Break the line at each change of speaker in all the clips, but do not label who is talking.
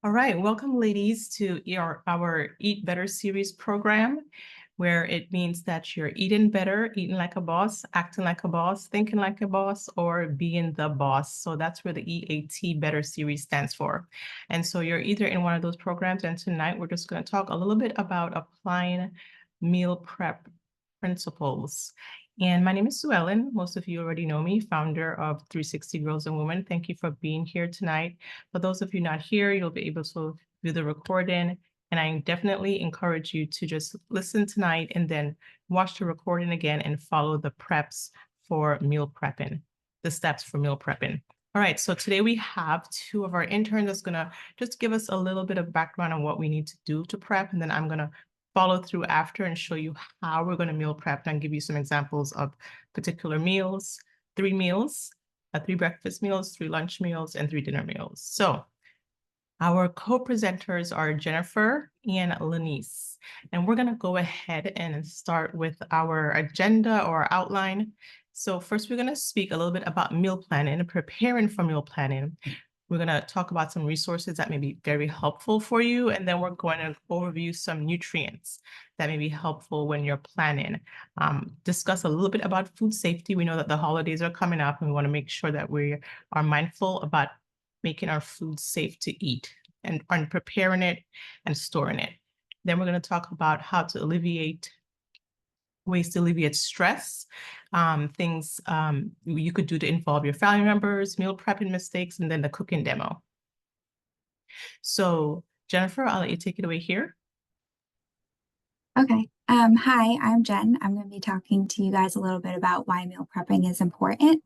All right, welcome ladies to our Eat Better series program, where it means that you're eating better, eating like a boss, acting like a boss, thinking like a boss, or being the boss. So that's where the E.A.T Better series stands for. And so you're either in one of those programs, and tonight we're just going to talk a little bit about applying meal prep principles. And my name is Sue Ellen. Most of you already know me, founder of 360 Girls and Women. Thank you for being here tonight. For those of you not here, you'll be able to view the recording. And I definitely encourage you to just listen tonight and then watch the recording again and follow the preps for meal prepping, the steps for meal prepping. All right, so today we have two of our interns that's gonna just give us a little bit of background on what we need to do to prep. And then I'm gonna follow through after and show you how we're going to meal prep and give you some examples of particular meals, 3 meals, 3 breakfast meals, 3 lunch meals, and 3 dinner meals. So our co-presenters are Jennifer and Lanice, and we're going to go ahead and start with our agenda or outline. So first, we're going to speak a little bit about meal planning and preparing for meal planning. We're going to talk about some resources that may be very helpful for you, and then we're going to overview some nutrients that may be helpful when you're planning. Discuss a little bit about food safety. We know that the holidays are coming up, and we want to make sure that we are mindful about making our food safe to eat and preparing it and storing it. Then we're going to talk about how to ways to alleviate stress, things you could do to involve your family members, meal prepping mistakes, and then the cooking demo. So Jennifer, I'll let you take it away here.
Okay. Hi, I'm Jen. I'm going to be talking to you guys a little bit about why meal prepping is important.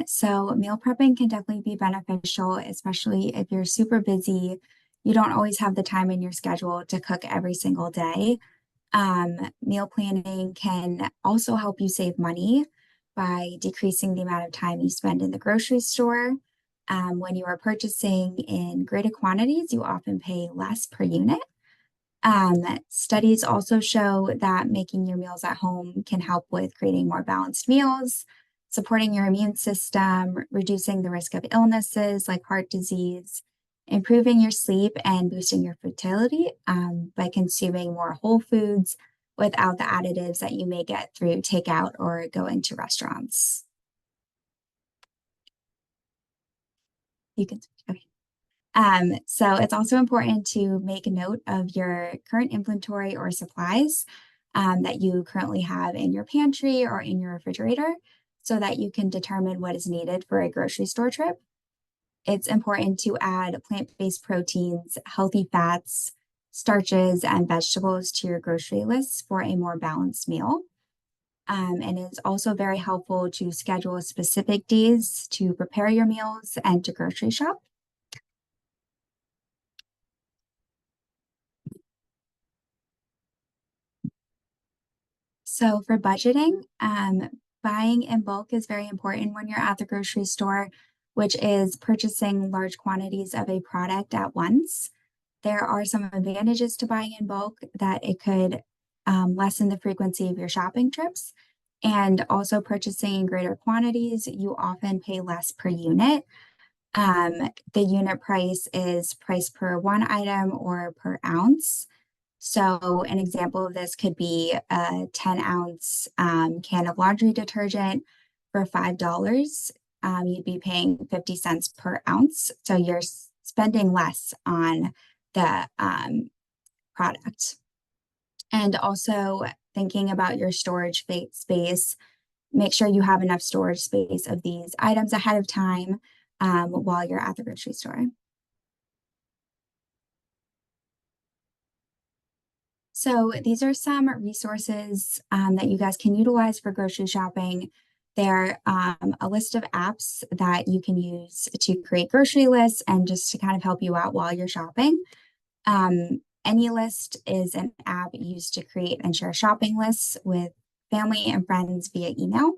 So meal prepping can definitely be beneficial, especially if you're super busy. You don't always have the time in your schedule to cook every single day. Meal planning can also help you save money by decreasing the amount of time you spend in the grocery store. When you are purchasing in greater quantities, you often pay less per unit. Studies also show that making your meals at home can help with creating more balanced meals, supporting your immune system, reducing the risk of illnesses like heart disease, improving your sleep, and boosting your fertility by consuming more whole foods without the additives that you may get through takeout or going to restaurants. You can, okay. So it's also important to make a note of your current inventory or supplies that you currently have in your pantry or in your refrigerator so that you can determine what is needed for a grocery store trip. It's important to add plant-based proteins, healthy fats, starches, and vegetables to your grocery lists for a more balanced meal. And it's also very helpful to schedule specific days to prepare your meals and to grocery shop. So for budgeting, buying in bulk is very important when you're at the grocery store, which is purchasing large quantities of a product at once. There are some advantages to buying in bulk that it could lessen the frequency of your shopping trips. And also purchasing in greater quantities, you often pay less per unit. The unit price is price per one item or per ounce. So an example of this could be a 10-ounce can of laundry detergent for $5. You'd be paying 50 cents per ounce. So you're spending less on the product. And also thinking about your storage space, make sure you have enough storage space of these items ahead of time while you're at the grocery store. So these are some resources that you guys can utilize for grocery shopping. They're a list of apps that you can use to create grocery lists and just to kind of help you out while you're shopping. AnyList is an app used to create and share shopping lists with family and friends via email.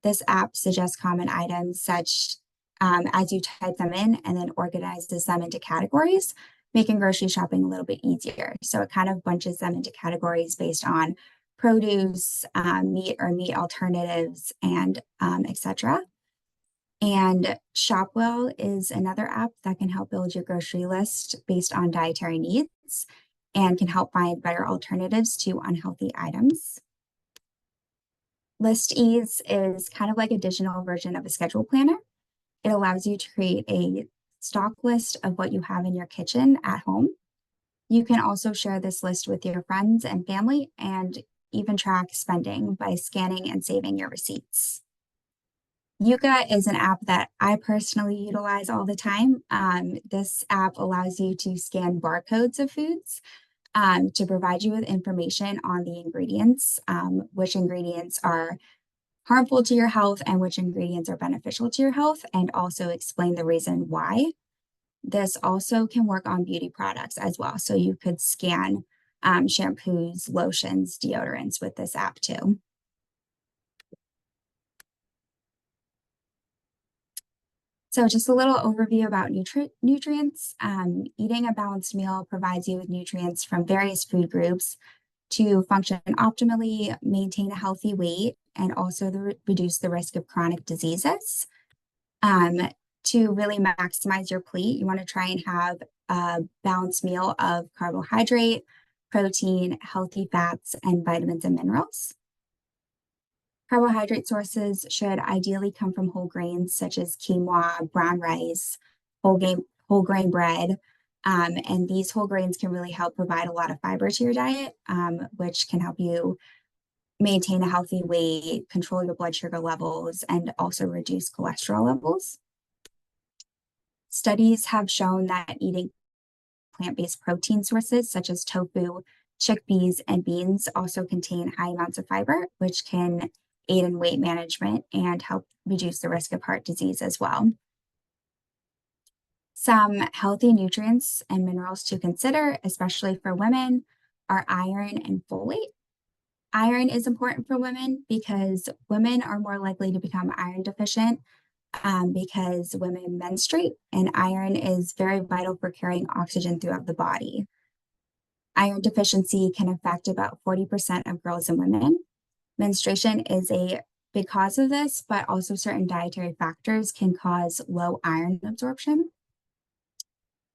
This app suggests common items such as you type them in and then organizes them into categories, making grocery shopping a little bit easier. So it kind of bunches them into categories based on produce, meat or meat alternatives, and etc. And Shopwell is another app that can help build your grocery list based on dietary needs and can help find better alternatives to unhealthy items. List Ease is kind of like a digital version of a schedule planner. It allows you to create a stock list of what you have in your kitchen at home. You can also share this list with your friends and family and even track spending by scanning and saving your receipts. Yuka is an app that I personally utilize all the time. This app allows you to scan barcodes of foods to provide you with information on the ingredients, which ingredients are harmful to your health and which ingredients are beneficial to your health, and also explain the reason why. This also can work on beauty products as well. So you could scan shampoos, lotions, deodorants with this app too. So just a little overview about nutrients. Eating a balanced meal provides you with nutrients from various food groups to function optimally, maintain a healthy weight, and also reduce the risk of chronic diseases. To really maximize your plate, you want to try and have a balanced meal of carbohydrate, protein, healthy fats, and vitamins and minerals. Carbohydrate sources should ideally come from whole grains such as quinoa, brown rice, whole grain bread. And these whole grains can really help provide a lot of fiber to your diet, which can help you maintain a healthy weight, control your blood sugar levels, and also reduce cholesterol levels. Studies have shown that eating plant-based protein sources such as tofu, chickpeas, and beans also contain high amounts of fiber, which can aid in weight management and help reduce the risk of heart disease as well. Some healthy nutrients and minerals to consider, especially for women, are iron and folate. Iron is important for women because women are more likely to become iron deficient because women menstruate, and iron is very vital for carrying oxygen throughout the body. Iron deficiency can affect about 40% of girls and women. Menstruation is a big cause of this, but also certain dietary factors can cause low iron absorption.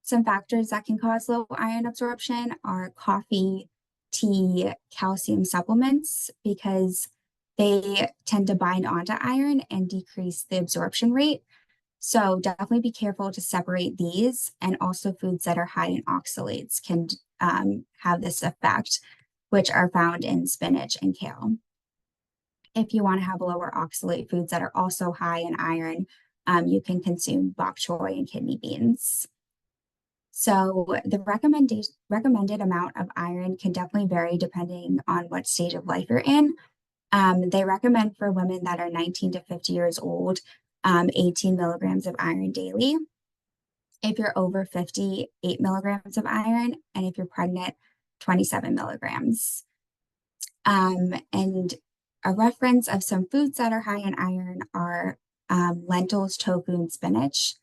Some factors that can cause low iron absorption are coffee, tea, calcium supplements, because they tend to bind onto iron and decrease the absorption rate. So definitely be careful to separate these, and also foods that are high in oxalates can have this effect, which are found in spinach and kale. If you want to have lower oxalate foods that are also high in iron, you can consume bok choy and kidney beans. So the recommended amount of iron can definitely vary depending on what stage of life you're in. They recommend for women that are 19 to 50 years old, 18 milligrams of iron daily. If you're over 50, 8 milligrams of iron, and if you're pregnant, 27 milligrams. And a reference of some foods that are high in iron are lentils, tofu, and spinach.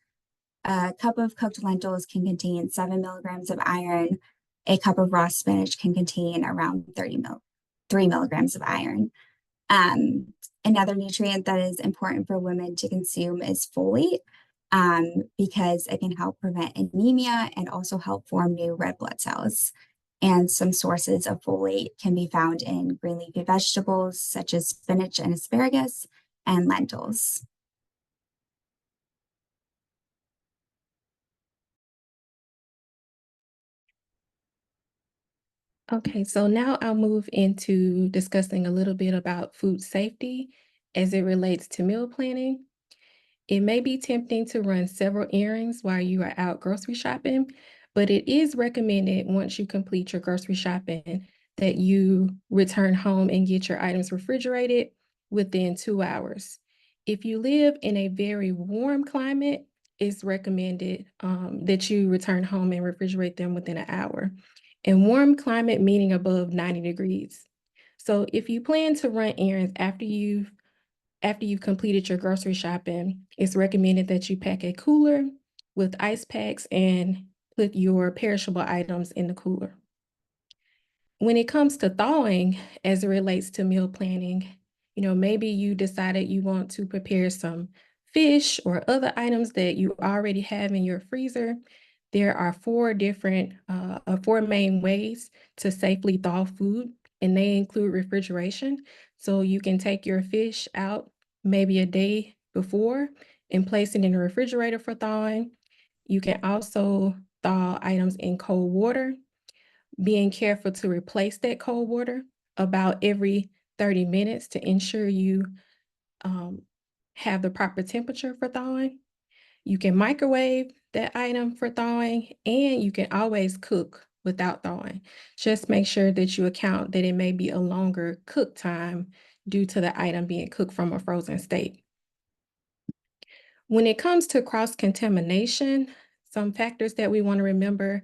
A cup of cooked lentils can contain 7 milligrams of iron. A cup of raw spinach can contain around 3 milligrams of iron. Another nutrient that is important for women to consume is folate, because it can help prevent anemia and also help form new red blood cells. And some sources of folate can be found in green leafy vegetables such as spinach and asparagus and lentils.
Okay, so now I'll move into discussing a little bit about food safety as it relates to meal planning. It may be tempting to run several errands while you are out grocery shopping, but it is recommended once you complete your grocery shopping that you return home and get your items refrigerated within 2 hours. If you live in a very warm climate, it's recommended that you return home and refrigerate them within an hour. And warm climate meaning above 90 degrees. So if you plan to run errands after you've completed your grocery shopping, it's recommended that you pack a cooler with ice packs and put your perishable items in the cooler. When it comes to thawing, as it relates to meal planning, maybe you decided you want to prepare some fish or other items that you already have in your freezer, there are four main ways to safely thaw food, and they include refrigeration. So you can take your fish out maybe a day before and place it in the refrigerator for thawing. You can also thaw items in cold water, being careful to replace that cold water about every 30 minutes to ensure you um, have the proper temperature for thawing. You can microwave that item for thawing, and you can always cook without thawing. Just make sure that you account that it may be a longer cook time due to the item being cooked from a frozen state. When it comes to cross-contamination, some factors that we want to remember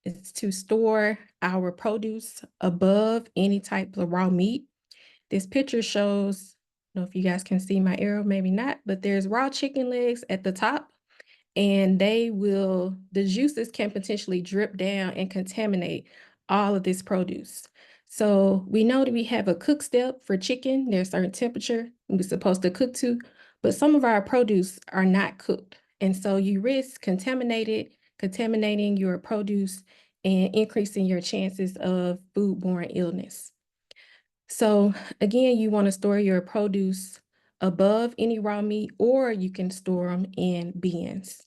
is to store our produce above any type of raw meat. This picture shows, I don't know if you guys can see my arrow, maybe not, but there's raw chicken legs at the top, and the juices can potentially drip down and contaminate all of this produce. So we know that we have a cook step for chicken. There's a certain temperature we're supposed to cook to, but some of our produce are not cooked. And so you risk contaminating your produce and increasing your chances of foodborne illness. So again, you want to store your produce above any raw meat, or you can store them in bins.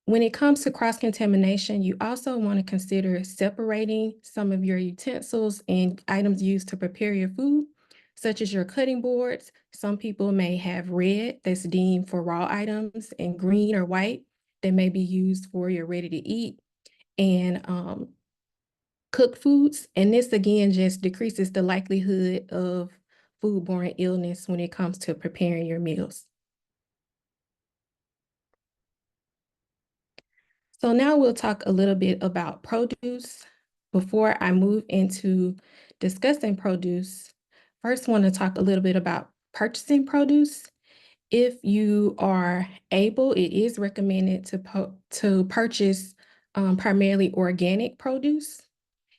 When it comes to cross-contamination, you also want to consider separating some of your utensils and items used to prepare your food, such as your cutting boards. Some people may have red that's deemed for raw items, and green or white that may be used for your ready-to-eat and cooked foods. And this, again, just decreases the likelihood of foodborne illness when it comes to preparing your meals. So now we'll talk a little bit about produce. Before I move into discussing produce, first want to talk a little bit about purchasing produce. If you are able, it is recommended to purchase primarily organic produce.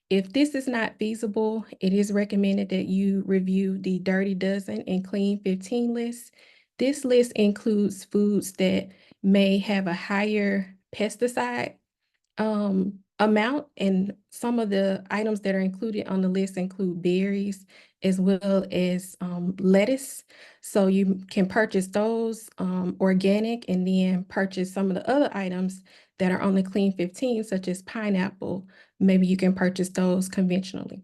If this is not feasible, it is recommended that you review the Dirty Dozen and Clean 15 list. This list includes foods that may have a higher pesticide amount, and some of the items that are included on the list include berries as well as lettuce. So you can purchase those organic, and then purchase some of the other items that are on the Clean 15, such as pineapple. Maybe you can purchase those conventionally.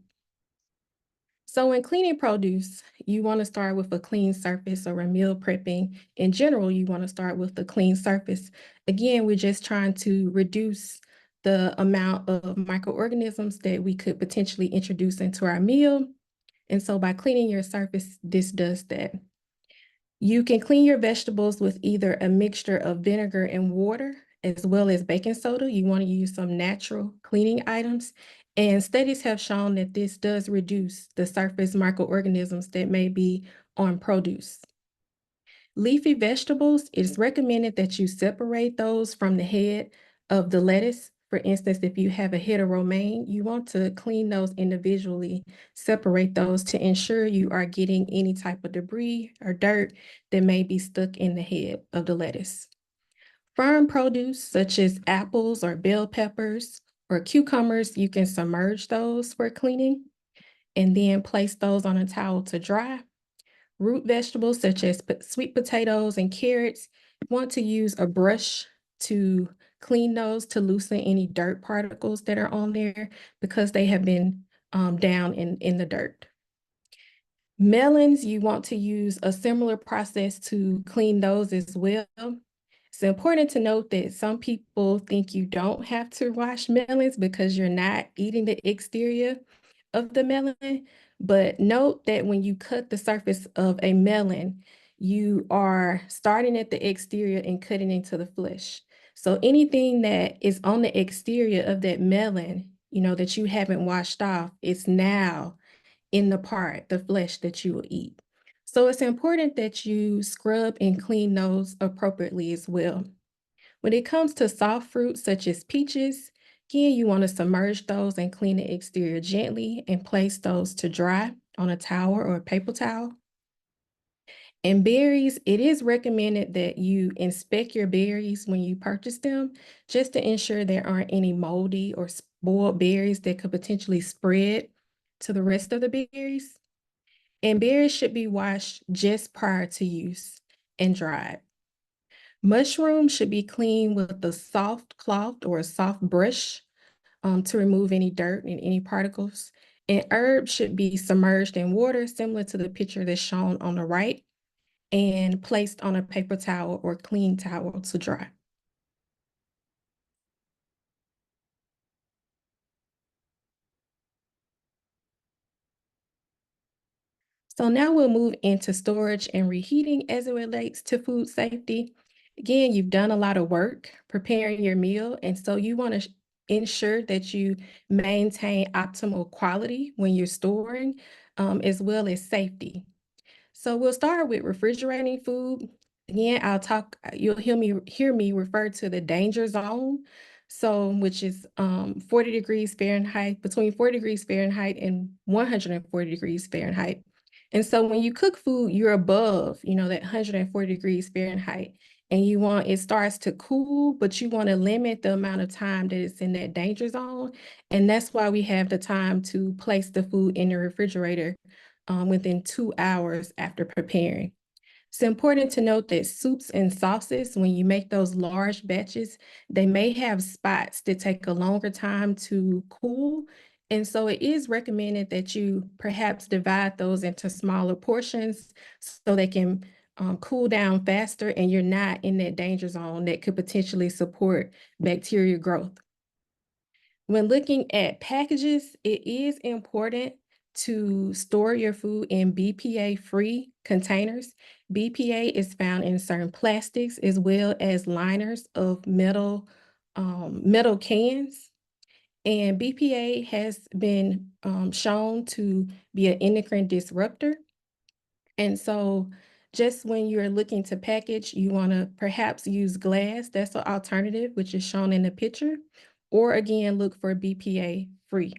So when cleaning produce, you want to start with a clean surface, or a meal prepping. In general, you want to start with a clean surface. Again, we're just trying to reduce the amount of microorganisms that we could potentially introduce into our meal. And so by cleaning your surface, this does that. You can clean your vegetables with either a mixture of vinegar and water, as well as baking soda. You want to use some natural cleaning items. And studies have shown that this does reduce the surface microorganisms that may be on produce. Leafy vegetables, it is recommended that you separate those from the head of the lettuce. For instance, if you have a head of romaine, you want to clean those individually, separate those to ensure you are getting any type of debris or dirt that may be stuck in the head of the lettuce. Firm produce, such as apples or bell peppers or cucumbers, you can submerge those for cleaning and then place those on a towel to dry. Root vegetables, such as sweet potatoes and carrots, want to use a brush to clean those, to loosen any dirt particles that are on there because they have been down in the dirt. Melons, you want to use a similar process to clean those as well. It's important to note that some people think you don't have to wash melons because you're not eating the exterior of the melon. But note that when you cut the surface of a melon, you are starting at the exterior and cutting into the flesh. So anything that is on the exterior of that melon, that you haven't washed off, is now in the flesh that you will eat. So it's important that you scrub and clean those appropriately as well. When it comes to soft fruits such as peaches, again, you want to submerge those and clean the exterior gently and place those to dry on a towel or a paper towel. And berries, it is recommended that you inspect your berries when you purchase them, just to ensure there aren't any moldy or spoiled berries that could potentially spread to the rest of the berries. And berries should be washed just prior to use and dried. Mushrooms should be cleaned with a soft cloth or a soft brush to remove any dirt and any particles. And herbs should be submerged in water, similar to the picture that's shown on the right, and placed on a paper towel or clean towel to dry. So now we'll move into storage and reheating as it relates to food safety. Again, you've done a lot of work preparing your meal, and so you want to ensure that you maintain optimal quality when you're storing, as well as safety. So we'll start with refrigerating food. Again, you'll hear me refer to the danger zone. So which is 40 degrees Fahrenheit, between 40 degrees Fahrenheit and 140 degrees Fahrenheit. And so when you cook food, you're above, that 140 degrees Fahrenheit. And it starts to cool, but you want to limit the amount of time that it's in that danger zone. And that's why we have the time to place the food in the refrigerator within 2 hours after preparing. It's important to note that soups and sauces, when you make those large batches, they may have spots that take a longer time to cool. And so it is recommended that you perhaps divide those into smaller portions so they can cool down faster and you're not in that danger zone that could potentially support bacteria growth. When looking at packages, it is important to store your food in BPA-free containers. BPA is found in certain plastics as well as liners of metal cans. And BPA has been shown to be an endocrine disruptor. And so just when you're looking to package, you want to perhaps use glass. That's an alternative, which is shown in the picture. Or again, look for BPA free.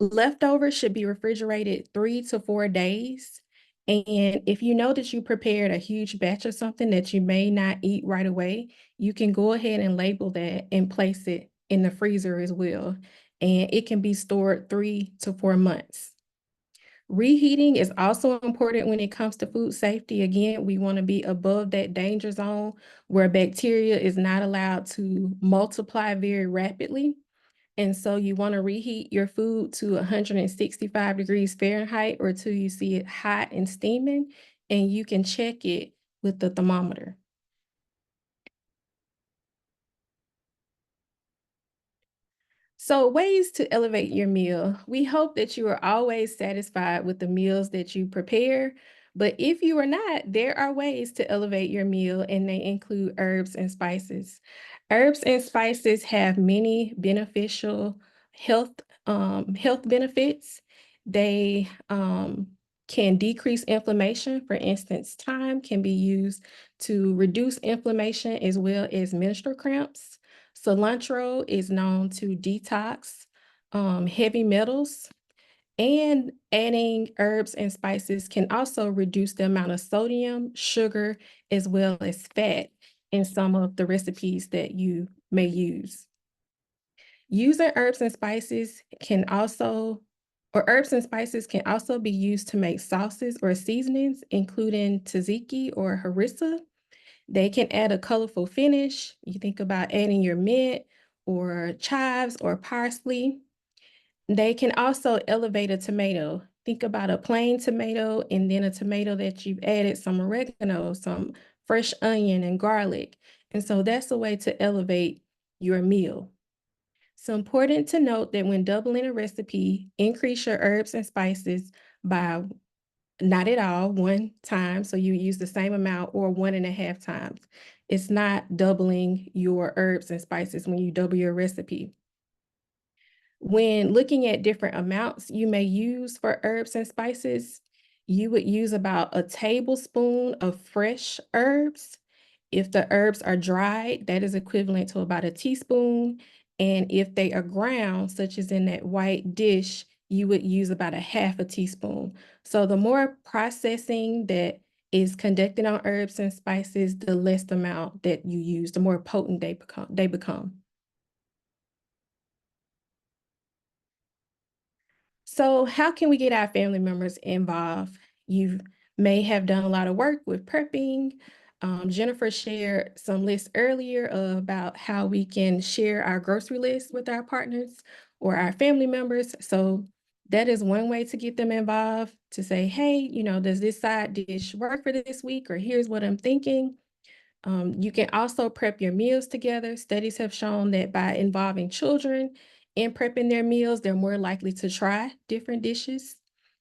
Leftovers should be refrigerated 3 to 4 days. And if you know that you prepared a huge batch of something that you may not eat right away, you can go ahead and label that and place it in the freezer as well. And it can be stored 3 to 4 months. Reheating is also important when it comes to food safety. Again, we want to be above that danger zone where bacteria is not allowed to multiply very rapidly. And so you want to reheat your food to 165 degrees Fahrenheit or till you see it hot and steaming, and you can check it with the thermometer. So ways to elevate your meal. We hope that you are always satisfied with the meals that you prepare, but if you are not, there are ways to elevate your meal, and they include herbs and spices. Herbs and spices have many beneficial health health benefits. They can decrease inflammation. For instance, thyme can be used to reduce inflammation as well as menstrual cramps. Cilantro is known to detox heavy metals, and adding herbs and spices can also reduce the amount of sodium, sugar, as well as fat in some of the recipes that you may use. Using herbs and spices herbs and spices can also be used to make sauces or seasonings, including tzatziki or harissa. They can add a colorful finish. You think about adding your mint or chives or parsley. They can also elevate a tomato. Think about a plain tomato and then a tomato that you've added some oregano, some fresh onion and garlic. And so that's a way to elevate your meal. It's important to note that when doubling a recipe, increase your herbs and spices by not at all, one time. So you use the same amount or 1.5 times. It's not doubling your herbs and spices when you double your recipe. When looking at different amounts you may use for herbs and spices, you would use about a tablespoon of fresh herbs. If the herbs are dried, that is equivalent to about a teaspoon. And if they are ground, such as in that white dish, you would use about a half a teaspoon. So the more processing that is conducted on herbs and spices, the less amount that you use, the more potent they become. So how can we get our family members involved? You may have done a lot of work with prepping. Jennifer shared some lists earlier about how we can share our grocery list with our partners or our family members. So that is one way to get them involved, to say, hey, does this side dish work for this week? Or here's what I'm thinking. You can also prep your meals together. Studies have shown that by involving children in prepping their meals, they're more likely to try different dishes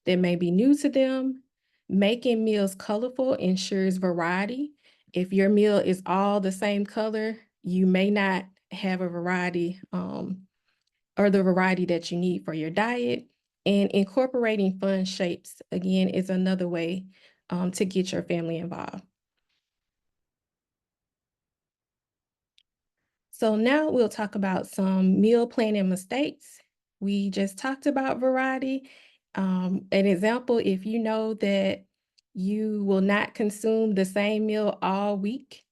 that may be new to them. Making meals colorful ensures variety. If your meal is all the same color, you may not have a variety or the variety that you need for your diet. And incorporating fun shapes, again, is another way to get your family involved. So now we'll talk about some meal planning mistakes. We just talked about variety. An example, if you know that you will not consume the same meal all week,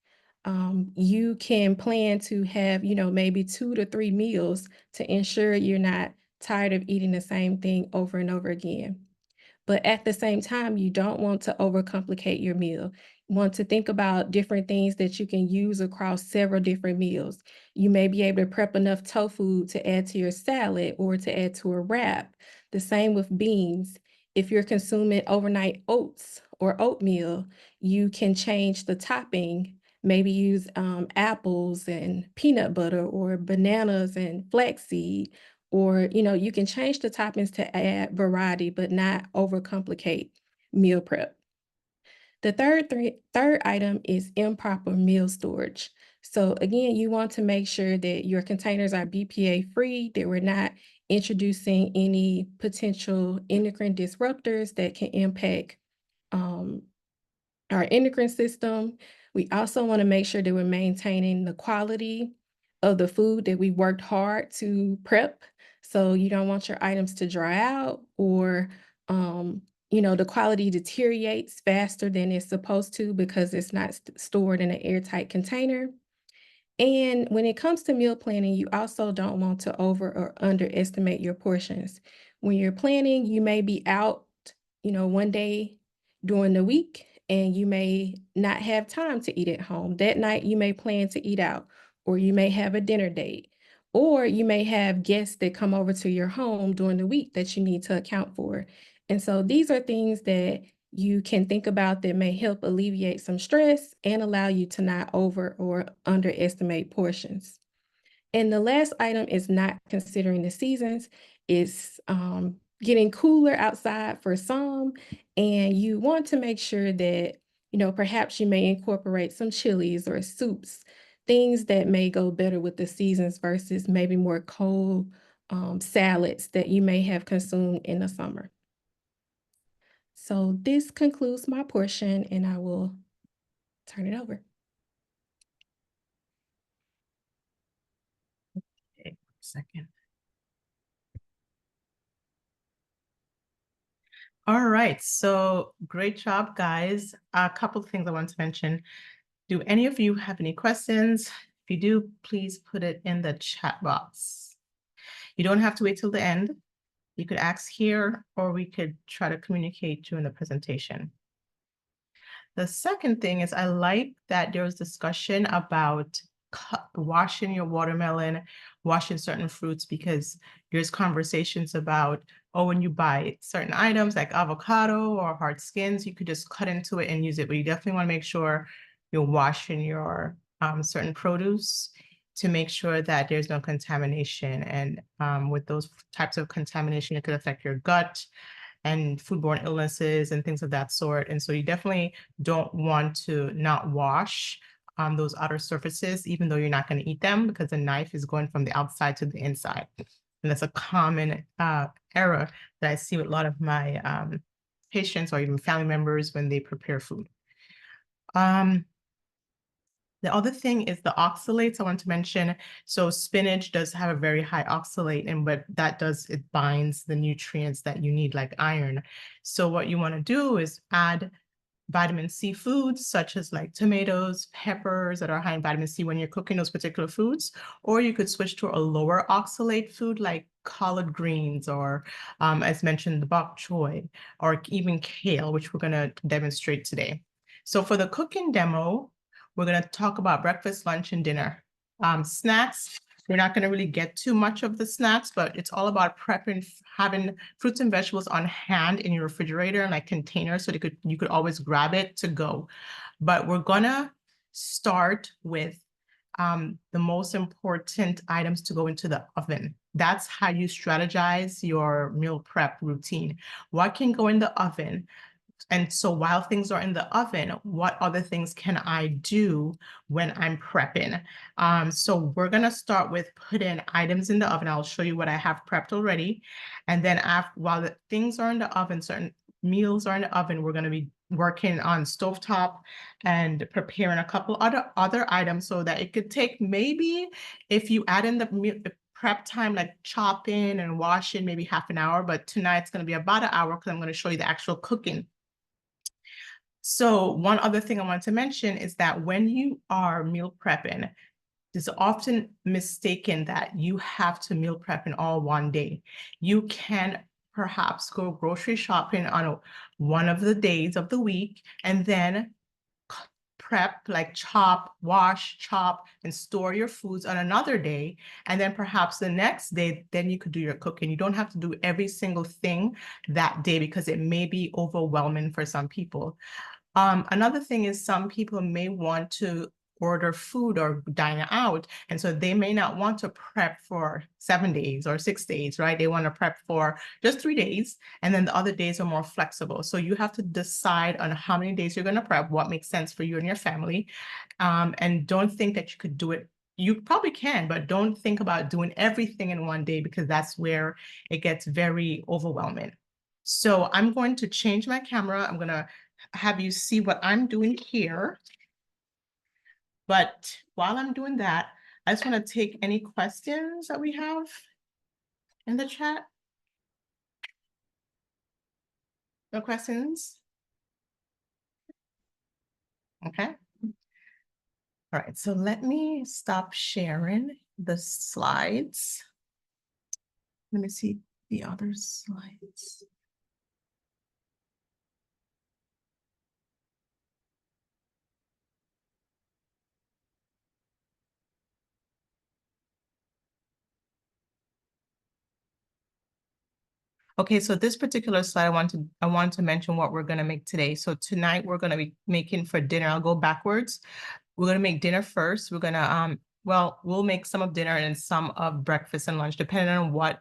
you can plan to have, maybe 2 to 3 meals to ensure you're not tired of eating the same thing over and over again. But at the same time, you don't want to overcomplicate your meal. You want to think about different things that you can use across several different meals. You may be able to prep enough tofu to add to your salad or to add to a wrap. The same with beans. If you're consuming overnight oats or oatmeal, you can change the topping. Maybe use apples and peanut butter or bananas and flaxseed, or, you can change the toppings to add variety, but not overcomplicate meal prep. The third item is improper meal storage. So again, you want to make sure that your containers are BPA free, that we're not introducing any potential endocrine disruptors that can impact um, our endocrine system. We also want to make sure that we're maintaining the quality of the food that we worked hard to prep. So you don't want your items to dry out, or the quality deteriorates faster than it's supposed to because it's not stored in an airtight container. And when it comes to meal planning, you also don't want to over or underestimate your portions. When you're planning, you may be out, one day during the week, and you may not have time to eat at home. That night, you may plan to eat out, or you may have a dinner date, or you may have guests that come over to your home during the week that you need to account for. And so these are things that you can think about that may help alleviate some stress and allow you to not over or underestimate portions. And the last item is not considering the seasons. It's getting cooler outside for some, and you want to make sure that, perhaps you may incorporate some chilies or soups, things that may go better with the seasons versus maybe more cold salads that you may have consumed in the summer. So this concludes my portion, and I will turn it over.
Okay, second. All right, so great job, guys. A couple of things I want to mention. Do any of you have any questions? If you do, please put it in the chat box. You don't have to wait till the end. You could ask here, or we could try to communicate during the presentation. The second thing is, I like that there was discussion about washing your watermelon, washing certain fruits, because there's conversations about, oh, when you buy certain items like avocado or hard skins, you could just cut into it and use it. But you definitely want to make sure you're washing your certain produce to make sure that there's no contamination. And with those types of contamination, it could affect your gut and foodborne illnesses and things of that sort. And so you definitely don't want to not wash those outer surfaces, even though you're not going to eat them, because the knife is going from the outside to the inside. And that's a common error that I see with a lot of my patients or even family members when they prepare food. The other thing is the oxalates I want to mention. So spinach does have a very high oxalate, and what that does, it binds the nutrients that you need, like iron. So what you want to do is add vitamin C foods, such as like tomatoes, peppers that are high in vitamin C when you're cooking those particular foods, or you could switch to a lower oxalate food like collard greens or, as mentioned, the bok choy, or even kale, which we're going to demonstrate today. So for the cooking demo, we're going to talk about breakfast, lunch, and dinner. Snacks, we're not going to really get too much of the snacks, but it's all about prepping, having fruits and vegetables on hand in your refrigerator and like containers so you could always grab it to go. But we're gonna start with the most important items to go into the oven. That's how you strategize your meal prep routine. What can go in the oven? And so while things are in the oven, what other things can I do when I'm prepping? So we're gonna start with putting items in the oven. I'll show you what I have prepped already. And then while the things are in the oven, certain meals are in the oven, we're gonna be working on stovetop and preparing a couple other items so that it could take, maybe if you add in the prep time, like chopping and washing, maybe half an hour, but tonight's gonna be about an hour because I'm gonna show you the actual cooking. So one other thing I want to mention is that when you are meal prepping, it's often mistaken that you have to meal prep in all one day. You can perhaps go grocery shopping on one of the days of the week and then prep, like chop, wash, chop, and store your foods on another day. And then perhaps the next day, then you could do your cooking. You don't have to do every single thing that day because it may be overwhelming for some people. Another thing is some people may want to order food or dine out. And so they may not want to prep for 7 days or 6 days, right? They want to prep for just 3 days. And then the other days are more flexible. So you have to decide on how many days you're going to prep, what makes sense for you and your family. And don't think that you could do it. You probably can, but don't think about doing everything in one day because that's where it gets very overwhelming. So I'm going to change my camera. I'm going to have you see what I'm doing here. But while I'm doing that, I just want to take any questions that we have in the chat. No questions? Okay. All right, so let me stop sharing the slides. Let me see the other slides. Okay, so this particular slide, I want to mention what we're going to make today. So tonight we're going to be making for dinner. I'll go backwards. We're going to make dinner first. We're going to, well, we'll make some of dinner and some of breakfast and lunch, depending on what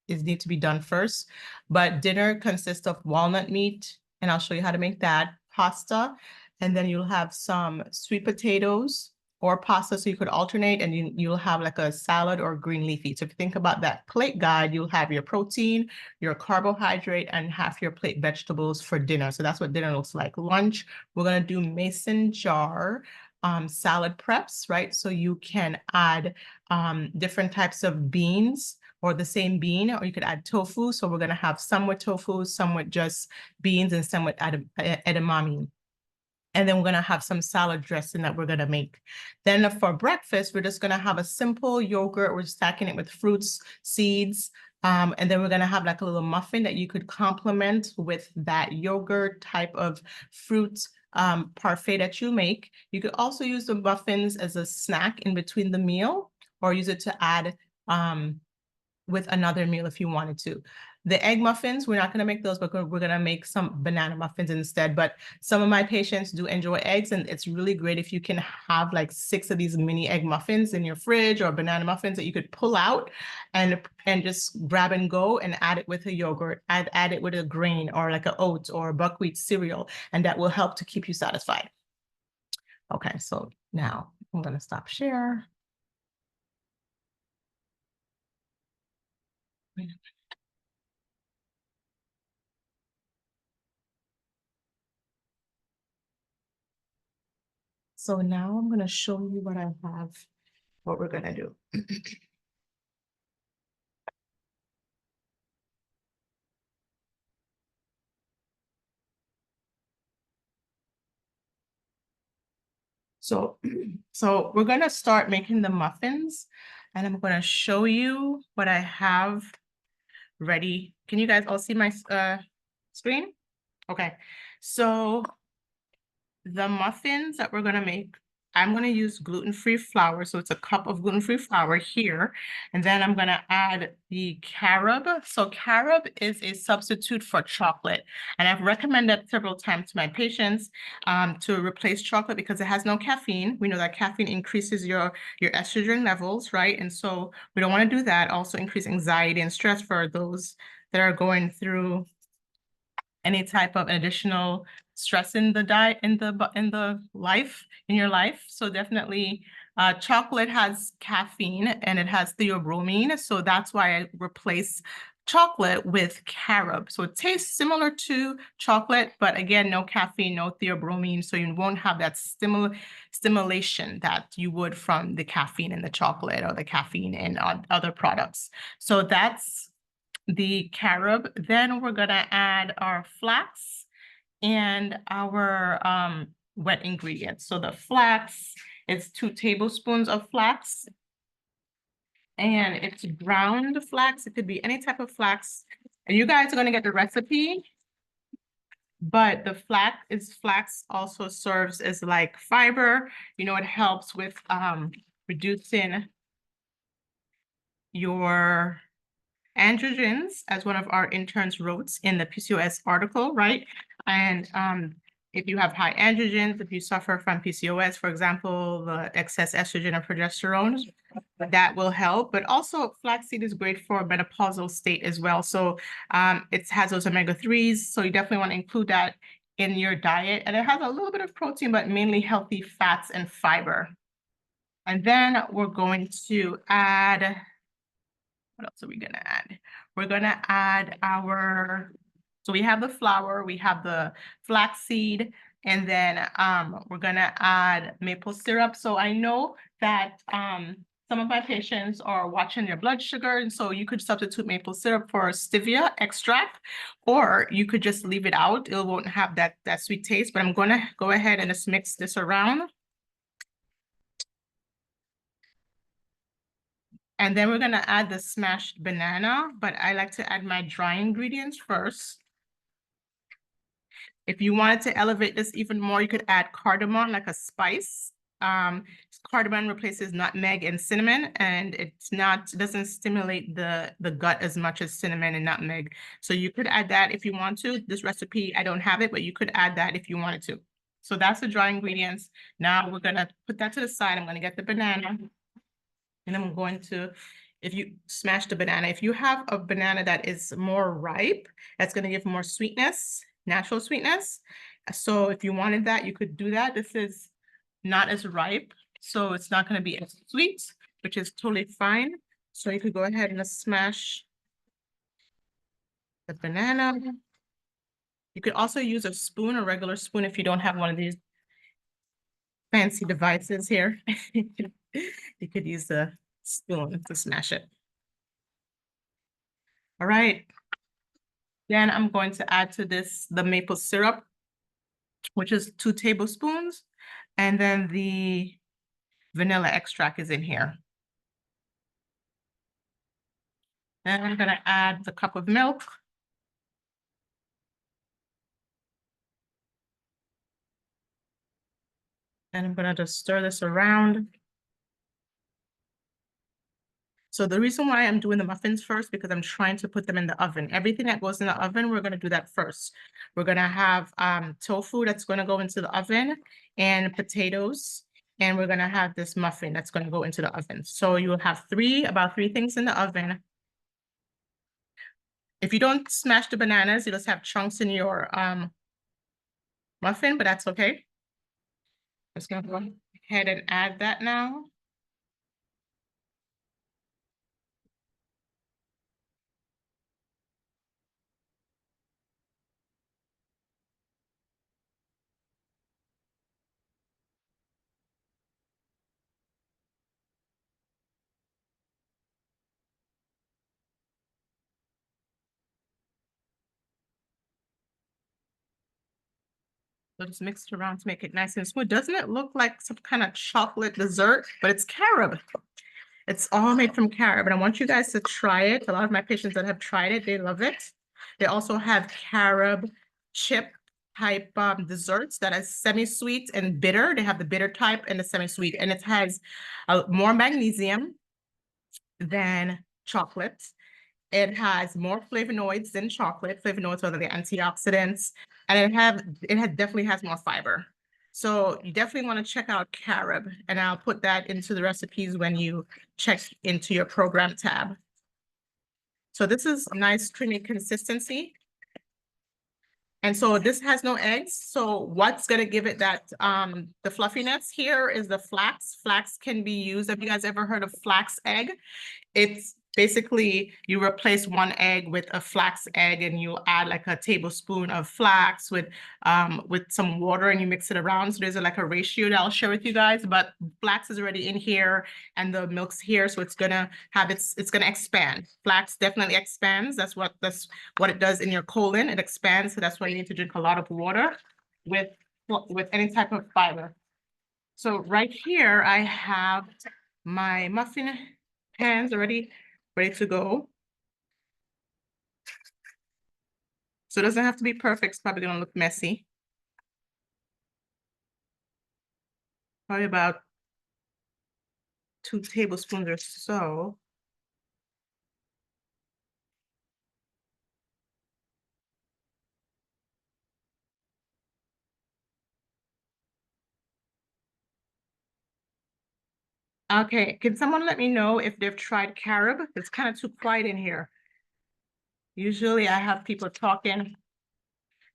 need to be done first. But dinner consists of walnut meat, and I'll show you how to make that, pasta, and then you'll have some sweet potatoes or pasta, so you could alternate, and you'll have like a salad or green leafy. So if you think about that plate guide, you'll have your protein, your carbohydrate, and half your plate vegetables for dinner. So that's what dinner looks like. Lunch, we're gonna do mason jar salad preps, right? So you can add different types of beans or the same bean, or you could add tofu. So we're gonna have some with tofu, some with just beans, and some with edamame. And then we're gonna have some salad dressing that we're gonna make. Then for breakfast, we're just gonna have a simple yogurt. We're stacking it with fruits, seeds, and then we're gonna have like a little muffin that you could complement with that yogurt type of fruit parfait that you make. You could also use the muffins as a snack in between the meal, or use it to add with another meal if you wanted to. The egg muffins, we're not going to make those, but we're going to make some banana muffins instead. But some of my patients do enjoy eggs, and it's really great if you can have like 6 of these mini egg muffins in your fridge, or banana muffins that you could pull out and just grab and go and add it with a yogurt, add it with a grain or like an oat or buckwheat cereal, and that will help to keep you satisfied. Okay, so now I'm going to stop share. So now I'm gonna show you what I have, what we're gonna do. So, so we're gonna start making the muffins, and I'm gonna show you what I have ready. Can you guys all see my screen? Okay, so the muffins that we're gonna make, I'm gonna use gluten-free flour. So it's a cup of gluten-free flour here. And then I'm gonna add the carob. So carob is a substitute for chocolate. And I've recommended several times to my patients to replace chocolate because it has no caffeine. We know that caffeine increases your estrogen levels, right? And so we don't wanna do that. Also increase anxiety and stress for those that are going through any type of additional stress in the diet, in your life. So definitely chocolate has caffeine and it has theobromine. So that's why I replace chocolate with carob. So it tastes similar to chocolate, but again, no caffeine, no theobromine. So you won't have that stimulation that you would from the caffeine in the chocolate or the caffeine in other products. So that's the carob. Then we're gonna add our flax and our wet ingredients. So the flax is 2 tablespoons of flax. And it's ground flax. It could be any type of flax. And you guys are gonna get the recipe. But the flax also serves as like fiber. You know, it helps with reducing your androgens, as one of our interns wrote in the PCOS article, right? And if you have high androgens, if you suffer from PCOS, for example, the excess estrogen or progesterone, that will help. But also flaxseed is great for menopausal state as well. So it has those omega-3s. So you definitely want to include that in your diet. And it has a little bit of protein, but mainly healthy fats and fiber. And then we're going to add, what else are we gonna add? We're gonna add so we have the flour, we have the flaxseed, and then we're gonna add maple syrup. So I know that some of my patients are watching their blood sugar, and so you could substitute maple syrup for stevia extract, or you could just leave it out. It won't have that sweet taste, but I'm gonna go ahead and just mix this around. And then we're gonna add the smashed banana, but I like to add my dry ingredients first. If you wanted to elevate this even more, you could add cardamom, like a spice. Cardamom replaces nutmeg and cinnamon, and it doesn't stimulate the gut as much as cinnamon and nutmeg. So you could add that if you want to. This recipe, I don't have it, but you could add that if you wanted to. So that's the dry ingredients. Now we're gonna put that to the side. I'm gonna get the banana. And I'm going to, if you smash the banana, if you have a banana that is more ripe, that's going to give more sweetness, natural sweetness. So if you wanted that, you could do that. This is not as ripe, so it's not going to be as sweet, which is totally fine. So you could go ahead and smash the banana. You could also use a spoon, a regular spoon, if you don't have one of these fancy devices here. You could use the spoon to smash it. All right. Then I'm going to add to this the maple syrup, which is 2 tablespoons. And then the vanilla extract is in here. Then I'm going to add the cup of milk. And I'm going to just stir this around. So the reason why I'm doing the muffins first, because I'm trying to put them in the oven. Everything that goes in the oven, we're going to do that first. We're going to have tofu that's going to go into the oven and potatoes. And we're going to have this muffin that's going to go into the oven. So you'll have about three things in the oven. If you don't smash the bananas, you just have chunks in your muffin, but that's okay. I'm just gonna go ahead and add that now. So just mix it around to make it nice and smooth. Doesn't it look like some kind of chocolate dessert? But it's carob. It's all made from carob, and I want you guys to try it. A lot of my patients that have tried it, they love it. They also have carob chip type desserts that are semi-sweet and bitter. They have the bitter type and the semi-sweet, and it has more magnesium than chocolate. It has more flavonoids than chocolate. Flavonoids are the antioxidants, and it definitely has more fiber. So you definitely want to check out carob, and I'll put that into the recipes when you check into your program tab. So this is nice creamy consistency. And so this has no eggs. So what's gonna give it that the fluffiness here is the flax. Flax can be used. Have you guys ever heard of flax egg? It's basically you replace one egg with a flax egg, and you add like a tablespoon of flax with some water, and you mix it around. So there's like a ratio that I'll share with you guys, but flax is already in here and the milk's here. So it's gonna have it's gonna expand. Flax definitely expands. That's what it does in your colon. It expands. So that's why you need to drink a lot of water with any type of fiber. So right here, I have my muffin pans already ready to go. So it doesn't have to be perfect. It's probably gonna look messy. Probably about 2 tablespoons or so. Okay, can someone let me know if they've tried carob? It's kind of too quiet in here. Usually I have people talking,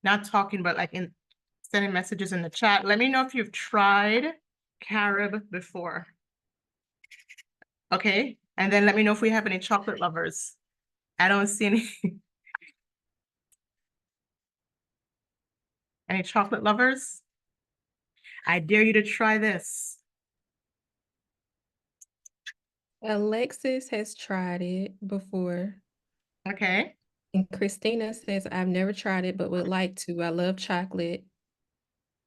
not talking, but like sending messages in the chat. Let me know if you've tried carob before. Okay, and then let me know if we have any chocolate lovers. I don't see any. Any chocolate lovers? I dare you to try this.
Alexis has tried it before.
Okay.
And Christina says, I've never tried it, but would like to. I love chocolate.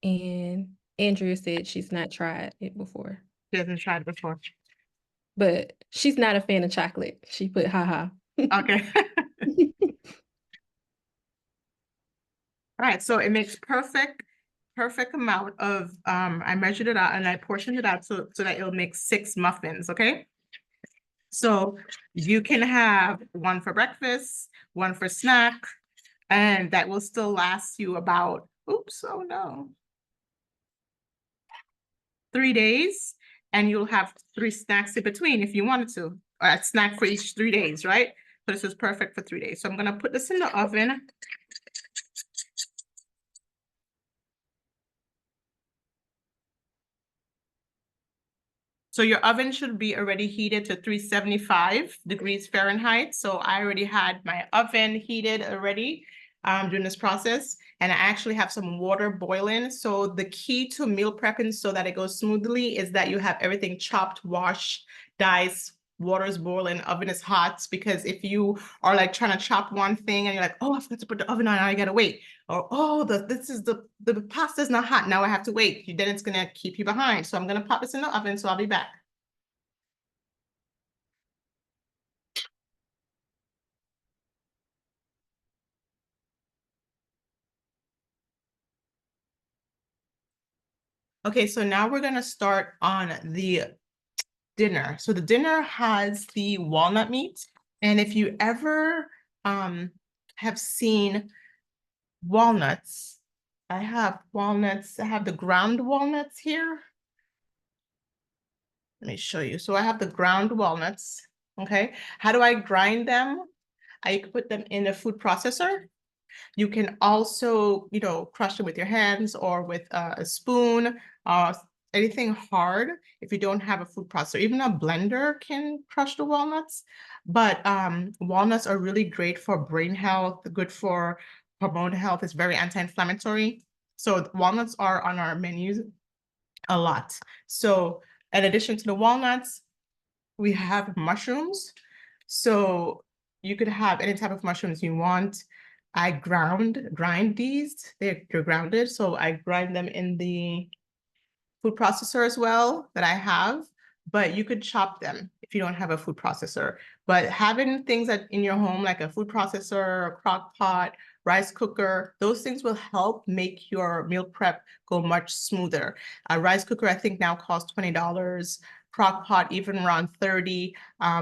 And Andrea said she's not tried it before,
She hasn't tried it before.
but she's not a fan of chocolate. She put haha.
Okay. All right, so it makes perfect amount of I measured it out and I portioned it out so that it'll make 6 muffins, okay? So you can have one for breakfast, one for snack, and that will still last you about, oops, oh no, 3 days, and you'll have 3 snacks in between if you wanted to, or a snack for each 3 days, right? So this is perfect for 3 days. So I'm gonna put this in the oven. So your oven should be already heated to 375 degrees Fahrenheit. So I already had my oven heated already during this process. And I actually have some water boiling. So the key to meal prepping so that it goes smoothly is that you have everything chopped, washed, diced, water's boiling, oven is hot. Because if you are like trying to chop one thing and you're like, oh, I forgot to put the oven on, I gotta wait. Or, oh, the pasta's not hot, now I have to wait. Then it's gonna keep you behind. So I'm gonna pop this in the oven, so I'll be back. Okay, so now we're gonna start on the dinner. So the dinner has the walnut meat. And if you ever have seen walnuts, I have walnuts, I have the ground walnuts here. Let me show you. So I have the ground walnuts, okay? How do I grind them? I put them in a food processor. You can also, crush them with your hands or with a spoon, anything hard if you don't have a food processor. Even a blender can crush the walnuts. But walnuts are really great for brain health, good for hormone health. It's very anti-inflammatory. So walnuts are on our menus a lot. So in addition to the walnuts, we have mushrooms. So you could have any type of mushrooms you want. I grind these. They're grounded, so I grind them in the food processor as well that I have, but you could chop them if you don't have a food processor. But having things that in your home, like a food processor, a crock pot, rice cooker, those things will help make your meal prep go much smoother. A rice cooker, I think now costs $20. Crock pot, even around 30.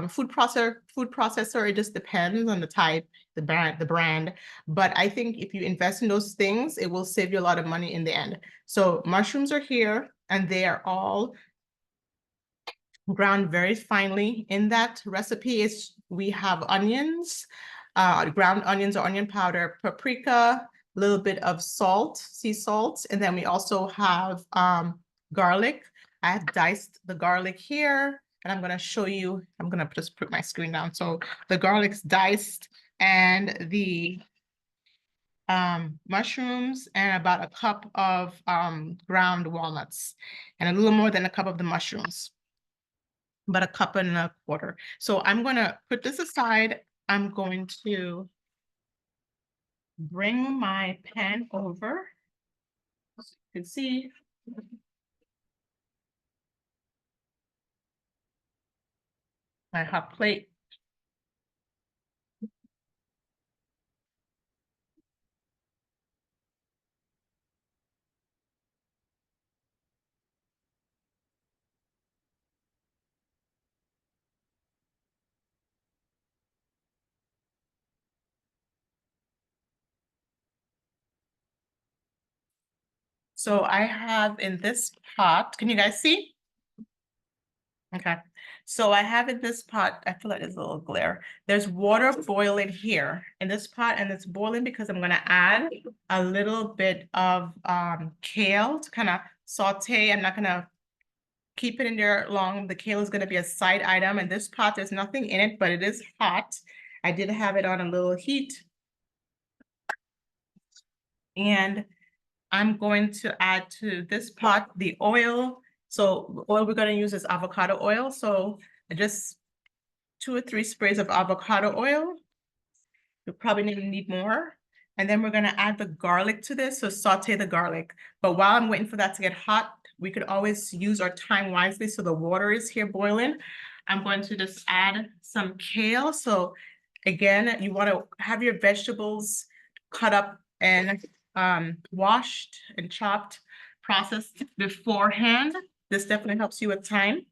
Food processor, it just depends on the type, the brand. But I think if you invest in those things, it will save you a lot of money in the end. So mushrooms are here, and they are all ground very finely. In that recipe we have onions, ground onions or onion powder, paprika, a little bit of salt, sea salt, and then we also have garlic. I have diced the garlic here, and I'm gonna show you, I'm gonna just put my screen down. So the garlic's diced, and the mushrooms, and about a cup of ground walnuts, and a little more than a cup of the mushrooms, but a cup and a quarter. So I'm gonna put this aside. I'm going to bring my pan over. As you can see, my hot plate. So I have in this pot, can you guys see? Okay, so I have in this pot, I feel like there's a little glare. There's water boiling here in this pot, and it's boiling because I'm gonna add a little bit of kale to kind of saute. I'm not gonna keep it in there long. The kale is gonna be a side item. And this pot, there's nothing in it, but it is hot. I did have it on a little heat. And I'm going to add to this pot the oil. So the oil we're gonna use is avocado oil. So just 2 or 3 sprays of avocado oil. You probably need more. And then we're gonna add the garlic to this, so saute the garlic. But while I'm waiting for that to get hot, we could always use our time wisely. So the water is here boiling. I'm going to just add some kale. So again, you wanna have your vegetables cut up and washed and chopped, processed beforehand. This definitely helps you with time.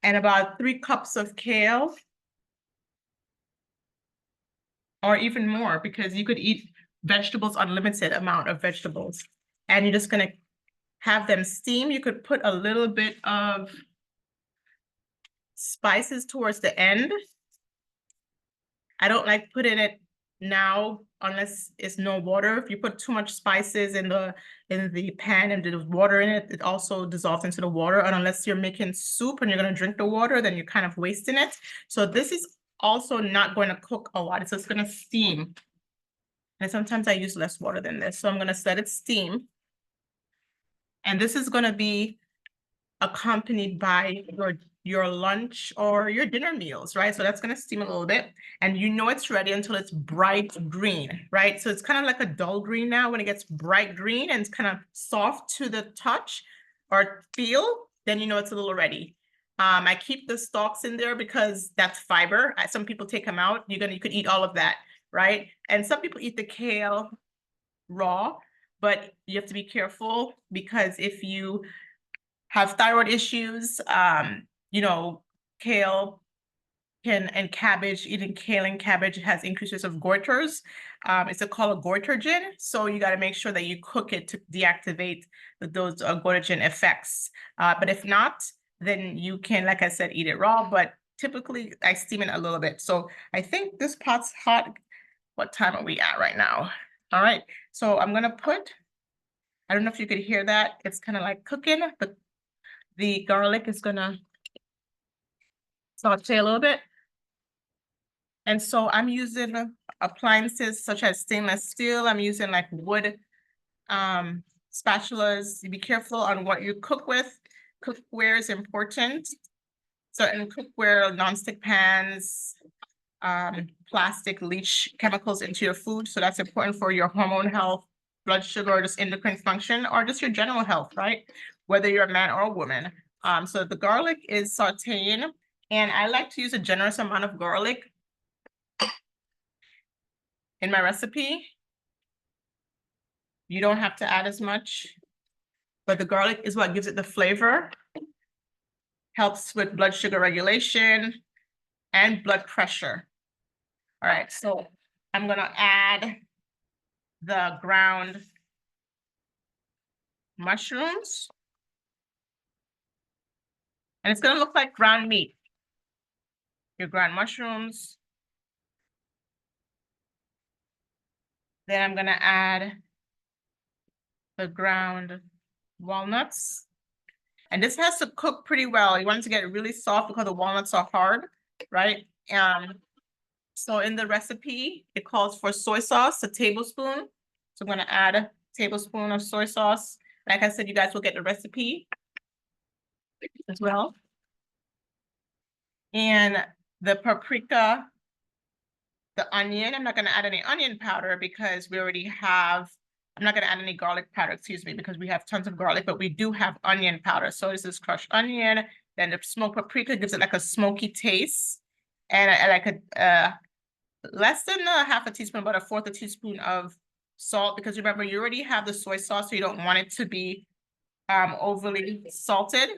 And about 3 cups of kale, or even more, because you could eat vegetables, unlimited amount of vegetables. And you're just gonna have them steam. You could put a little bit of spices towards the end. I don't like putting it now unless it's no water. If you put too much spices in the pan and there's water in it, it also dissolves into the water. And unless you're making soup and you're gonna drink the water, then you're kind of wasting it. So this is also not going to cook a lot. It's just gonna steam. And sometimes I use less water than this. So I'm gonna let it steam. And this is gonna be accompanied by your lunch or your dinner meals, right? So that's gonna steam a little bit. And you know it's ready until it's bright green, right? So it's kind of like a dull green now. When it gets bright green and it's kind of soft to the touch or feel, then you know it's a little ready. I keep the stalks in there because that's fiber. Some people take them out. You could eat all of that, right? And some people eat the kale raw, but you have to be careful because if you have thyroid issues, you know, kale and cabbage, eating kale and cabbage has increases of goiters. It's called a goitergen. So you got to make sure that you cook it to deactivate those goitergen effects. But if not, then you can, like I said, eat it raw, but typically I steam it a little bit. So I think this pot's hot. What time are we at right now? All right, so I'm gonna put, I don't know if you could hear that. It's kind of like cooking, but the garlic is gonna saute a little bit. And so I'm using appliances such as stainless steel. I'm using like wood spatulas. Be careful on what you cook with. Cookware is important. So in cookware, nonstick pans, plastic leach chemicals into your food. So that's important for your hormone health, blood sugar, or just endocrine function, or just your general health, right? Whether you're a man or a woman. So the garlic is sauteing, and I like to use a generous amount of garlic in my recipe. You don't have to add as much, but the garlic is what gives it the flavor, helps with blood sugar regulation and blood pressure. All right, so I'm gonna add the ground mushrooms. And it's gonna look like ground meat. Your ground mushrooms. Then I'm gonna add the ground walnuts. And this has to cook pretty well. You want it to get really soft because the walnuts are hard, right? So in the recipe, it calls for soy sauce, a tablespoon. So I'm gonna add a tablespoon of soy sauce. Like I said, you guys will get the recipe as well. And the paprika, the onion, I'm not gonna add any onion powder because we already have, I'm not gonna add any garlic powder, excuse me, because we have tons of garlic, but we do have onion powder. So this is crushed onion. Then the smoked paprika gives it like a smoky taste. And I like a less than a half a teaspoon, about a fourth a teaspoon of salt, because remember, you already have the soy sauce, so you don't want it to be overly salted.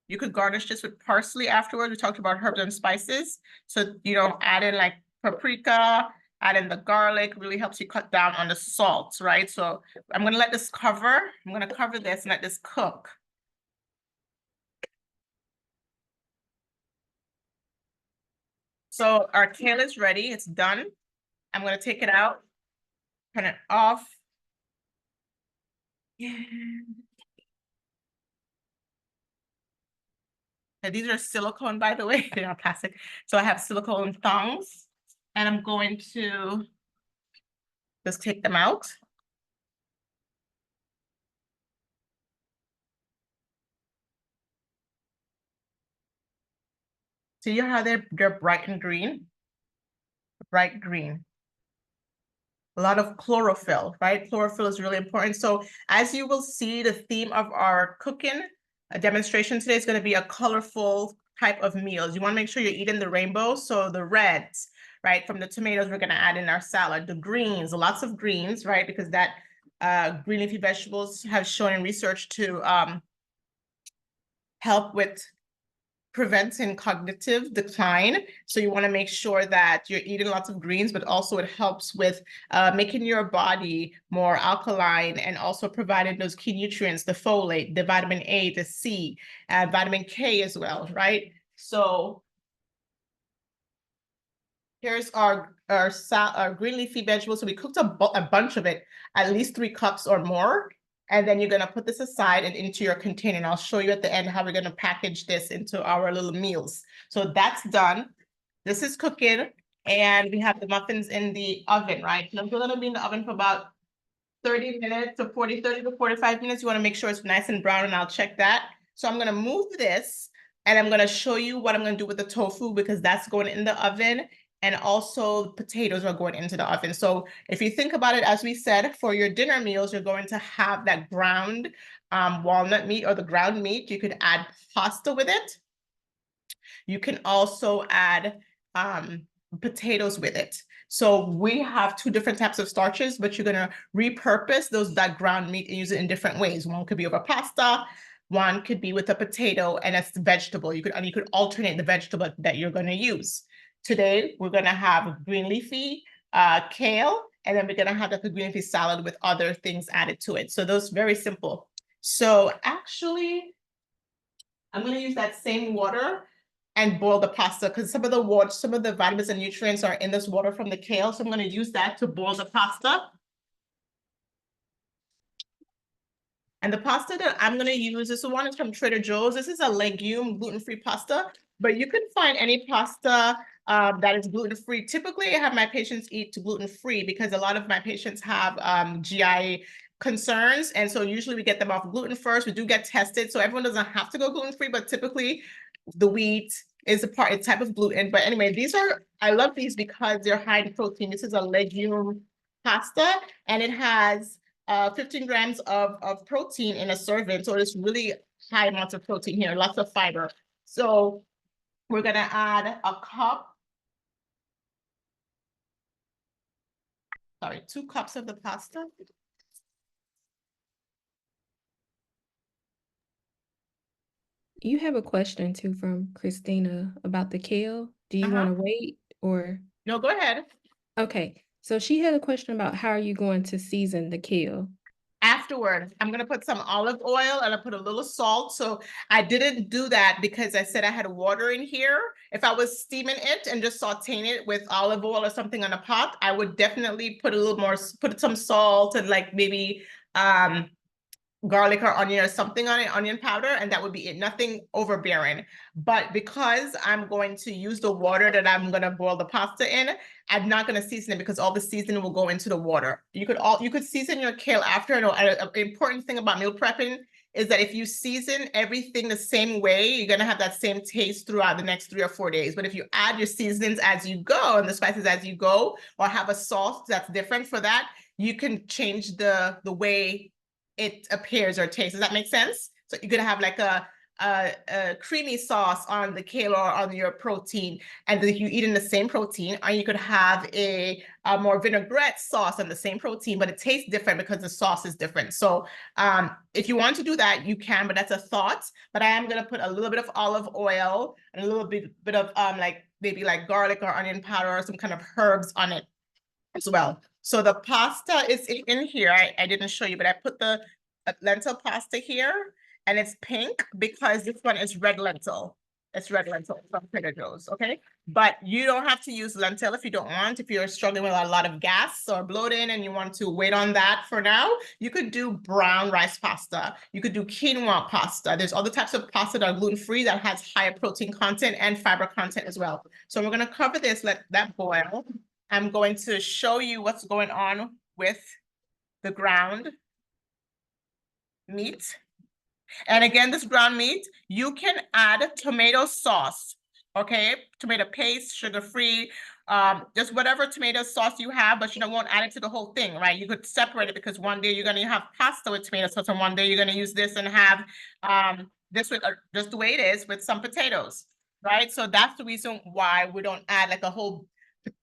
You could garnish this with parsley afterwards. We talked about herbs and spices. So you don't add in like paprika, add in the garlic, really helps you cut down on the salt, right? So I'm gonna let this cover. I'm gonna cover this and let this cook. So our kale is ready, it's done. I'm gonna take it out, turn it off. And these are silicone, by the way, they're not plastic. So I have silicone tongs, and I'm going to just take them out. See how they're bright and green? Bright green. A lot of chlorophyll, right? Chlorophyll is really important. So as you will see, the theme of our cooking demonstration today is going to be a colorful type of meals. You want to make sure you're eating the rainbow. So the reds, right? From the tomatoes, we're going to add in our salad. The greens, lots of greens, right? Because that green leafy vegetables have shown in research to help with preventing cognitive decline. So you want to make sure that you're eating lots of greens, but also it helps with making your body more alkaline and also providing those key nutrients, the folate, the vitamin A, the C, vitamin K as well, right? So here's our green leafy vegetables. So we cooked a bunch of it, at least 3 cups or more. And then you're gonna put this aside and into your container. And I'll show you at the end how we're gonna package this into our little meals. So that's done. This is cooking, and we have the muffins in the oven, right? So they're gonna be in the oven for about 30 minutes to 30 to 45 minutes. You wanna make sure it's nice and brown, and I'll check that. So I'm gonna move this, and I'm gonna show you what I'm gonna do with the tofu, because that's going in the oven. And also potatoes are going into the oven. So if you think about it, as we said, for your dinner meals, you're going to have that ground walnut meat or the ground meat. You could add pasta with it. You can also add potatoes with it. So we have 2 different types of starches, but you're gonna repurpose that ground meat and use it in different ways. One could be over pasta, one could be with a potato, and it's vegetable. You could alternate the vegetable that you're gonna use. Today, we're gonna have green leafy kale, and then we're gonna have the green leafy salad with other things added to it. So those very simple. So actually, I'm gonna use that same water and boil the pasta, because some of the vitamins and nutrients are in this water from the kale. So I'm gonna use that to boil the pasta. And the pasta that I'm gonna use, this one is from Trader Joe's. This is a legume gluten-free pasta, but you can find any pasta that is gluten-free. Typically, I have my patients eat gluten-free because a lot of my patients have GI concerns. And so usually we get them off gluten first. We do get tested. So everyone doesn't have to go gluten-free, but typically the wheat is a type of gluten. But anyway, I love these because they're high in protein. This is a legume pasta, and it has 15 grams of protein in a serving. So it's really high amounts of protein here, lots of fiber. So we're gonna add a cup. Sorry, 2 cups of the pasta.
You have a question too from Christina about the kale. Do you want to wait or?
No, go ahead.
Okay, so she had a question about how are you going to season the kale?
Afterward, I'm gonna put some olive oil and I put a little salt. So I didn't do that because I said I had water in here. If I was steaming it and just sauteing it with olive oil or something on a pot, I would definitely put a little more, put some salt and like maybe garlic or onion or something on it, onion powder, and that would be it, nothing overbearing. But because I'm going to use the water that I'm gonna boil the pasta in, I'm not gonna season it because all the seasoning will go into the water. You could season your kale after. An important thing about meal prepping is that if you season everything the same way, you're gonna have that same taste throughout the next 3 or 4 days. But if you add your seasonings as you go and the spices as you go, or have a sauce that's different for that, you can change the way it appears or tastes. Does that make sense? So you're gonna have like a creamy sauce on the kale or on your protein, and then you eat in the same protein, or you could have a more vinaigrette sauce on the same protein, but it tastes different because the sauce is different. So if you want to do that, you can, but that's a thought. But I am gonna put a little bit of olive oil and a little bit of like maybe like garlic or onion powder or some kind of herbs on it as well. So the pasta is in here. I didn't show you, but I put the lentil pasta here, and it's pink because this one is red lentil. It's red lentil from Trader Joe's, okay? But you don't have to use lentil if you don't want. If you're struggling with a lot of gas or bloating and you want to wait on that for now, you could do brown rice pasta. You could do quinoa pasta. There's other types of pasta that are gluten-free that has higher protein content and fiber content as well. So we're gonna cover this, let that boil. I'm going to show you what's going on with the ground meat. And again, this ground meat, you can add tomato sauce, okay? Tomato paste, sugar-free, just whatever tomato sauce you have, but you don't want to add it to the whole thing, right? You could separate it because one day you're gonna have pasta with tomato sauce, and one day you're gonna use this and have this with just the way it is with some potatoes, right? So that's the reason why we don't add like a whole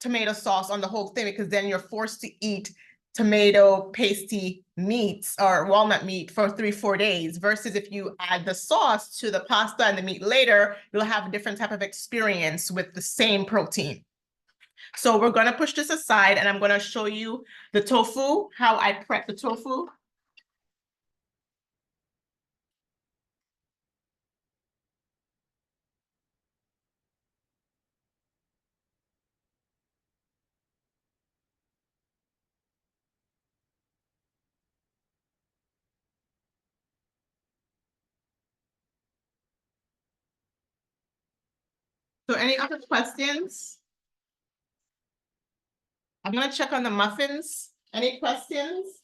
tomato sauce on the whole thing, because then you're forced to eat tomato pasty meats or walnut meat for 3-4 days, versus if you add the sauce to the pasta and the meat later, you'll have a different type of experience with the same protein. So we're gonna push this aside and I'm gonna show you the tofu, how I prep the tofu. So any other questions? I'm gonna check on the muffins. Any questions?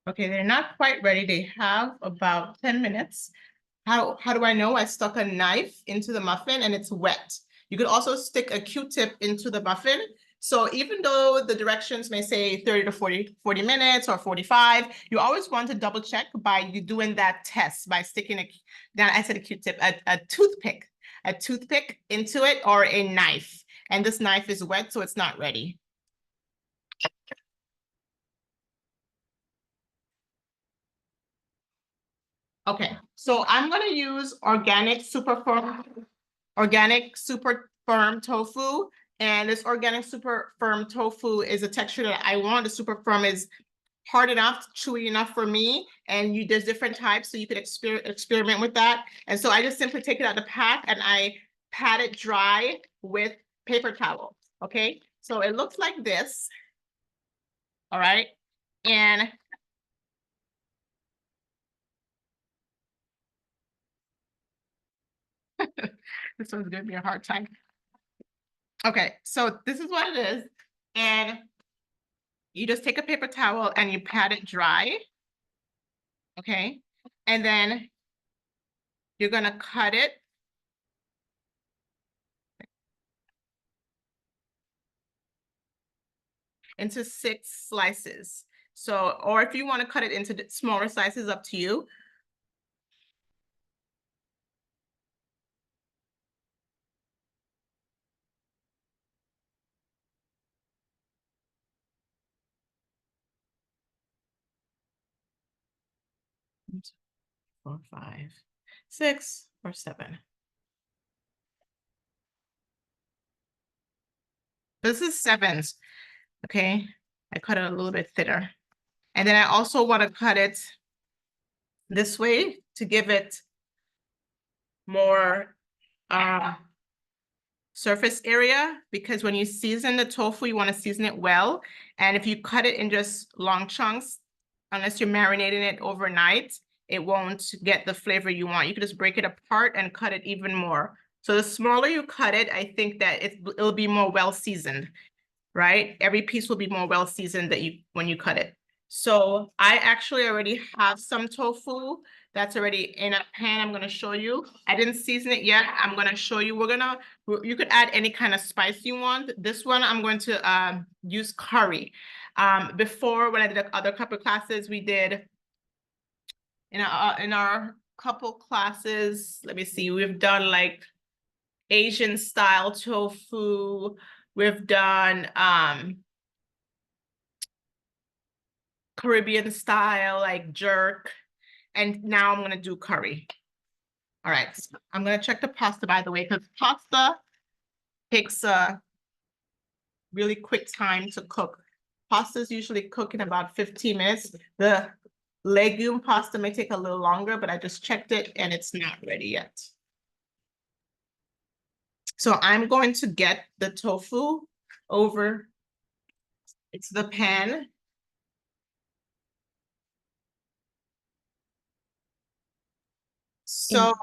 Okay, they're not quite ready. They have about 10 minutes. How do I know? I stuck a knife into the muffin and it's wet. You could also stick a Q-tip into the muffin. So even though the directions may say 30 to 40 minutes or 45, you always want to double check by you doing that test by sticking I said a Q-tip, a toothpick into it, or a knife. And this knife is wet, so it's not ready. Okay, so I'm gonna use organic super firm tofu. And this organic super firm tofu is a texture that I want. The super firm is hard enough, chewy enough for me. And there's different types, so you could experiment with that. And so I just simply take it out of the pack and I pat it dry with paper towel. Okay, so it looks like this. All right, and This one's giving me a hard time. Okay, so this is what it is. And you just take a paper towel and you pat it dry. Okay, and then you're gonna cut it. Into 6 slices. So, or if you want to cut it into smaller slices, up to you. Four, 5, 6, or 7. This is 7s, okay? I cut it a little bit thinner. And then I also want to cut it this way to give it more surface area, because when you season the tofu, you want to season it well. And if you cut it in just long chunks, unless you're marinating it overnight, it won't get the flavor you want. You can just break it apart and cut it even more. So the smaller you cut it, I think that it'll be more well seasoned, right? Every piece will be more well seasoned when you cut it. So I actually already have some tofu that's already in a pan. I'm gonna show you. I didn't season it yet. I'm gonna show you. You could add any kind of spice you want. This one, I'm going to use curry. Before, when I did other couple classes, we did in our couple classes, let me see, we've done like Asian style tofu. We've done Caribbean style, like jerk. And now I'm gonna do curry. All right, so I'm gonna check the pasta, by the way, because pasta takes a really quick time to cook. Pastas usually cook in about 15 minutes. The legume pasta may take a little longer, but I just checked it and it's not ready yet. So I'm going to get the tofu over. It's the pan. So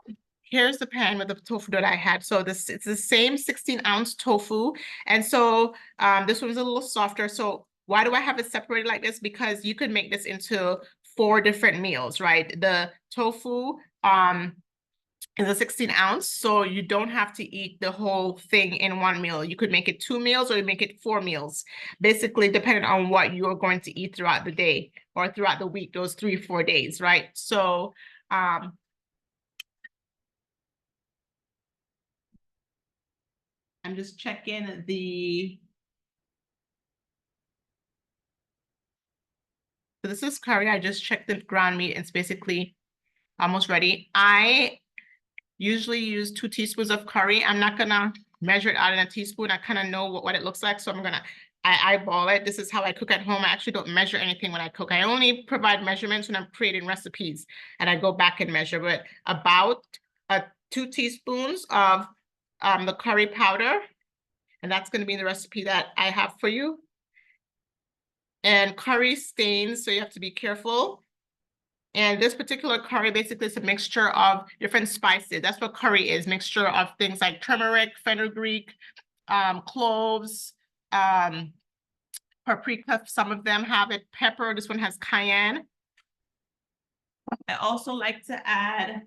here's the pan with the tofu that I had. So it's the same 16-ounce tofu. And so this one's a little softer. So why do I have it separated like this? Because you could make this into 4 different meals, right? The tofu is a 16-ounce, so you don't have to eat the whole thing in one meal. You could make it 2 meals or you make it 4 meals, basically depending on what you're going to eat throughout the day or throughout the week, those 3 or 4 days, right? So I'm just checking so this is curry. I just checked the ground meat. It's basically almost ready. I usually use 2 teaspoons of curry. I'm not gonna measure it out in a teaspoon. I kind of know what it looks like. So I eyeball it. This is how I cook at home. I actually don't measure anything when I cook. I only provide measurements when I'm creating recipes and I go back and measure, but about 2 teaspoons of the curry powder. And that's gonna be in the recipe that I have for you. And curry stains, so you have to be careful. And this particular curry basically is a mixture of different spices. That's what curry is, mixture of things like turmeric, fenugreek, cloves, paprika, some of them have it, pepper, this one has cayenne. I also like to add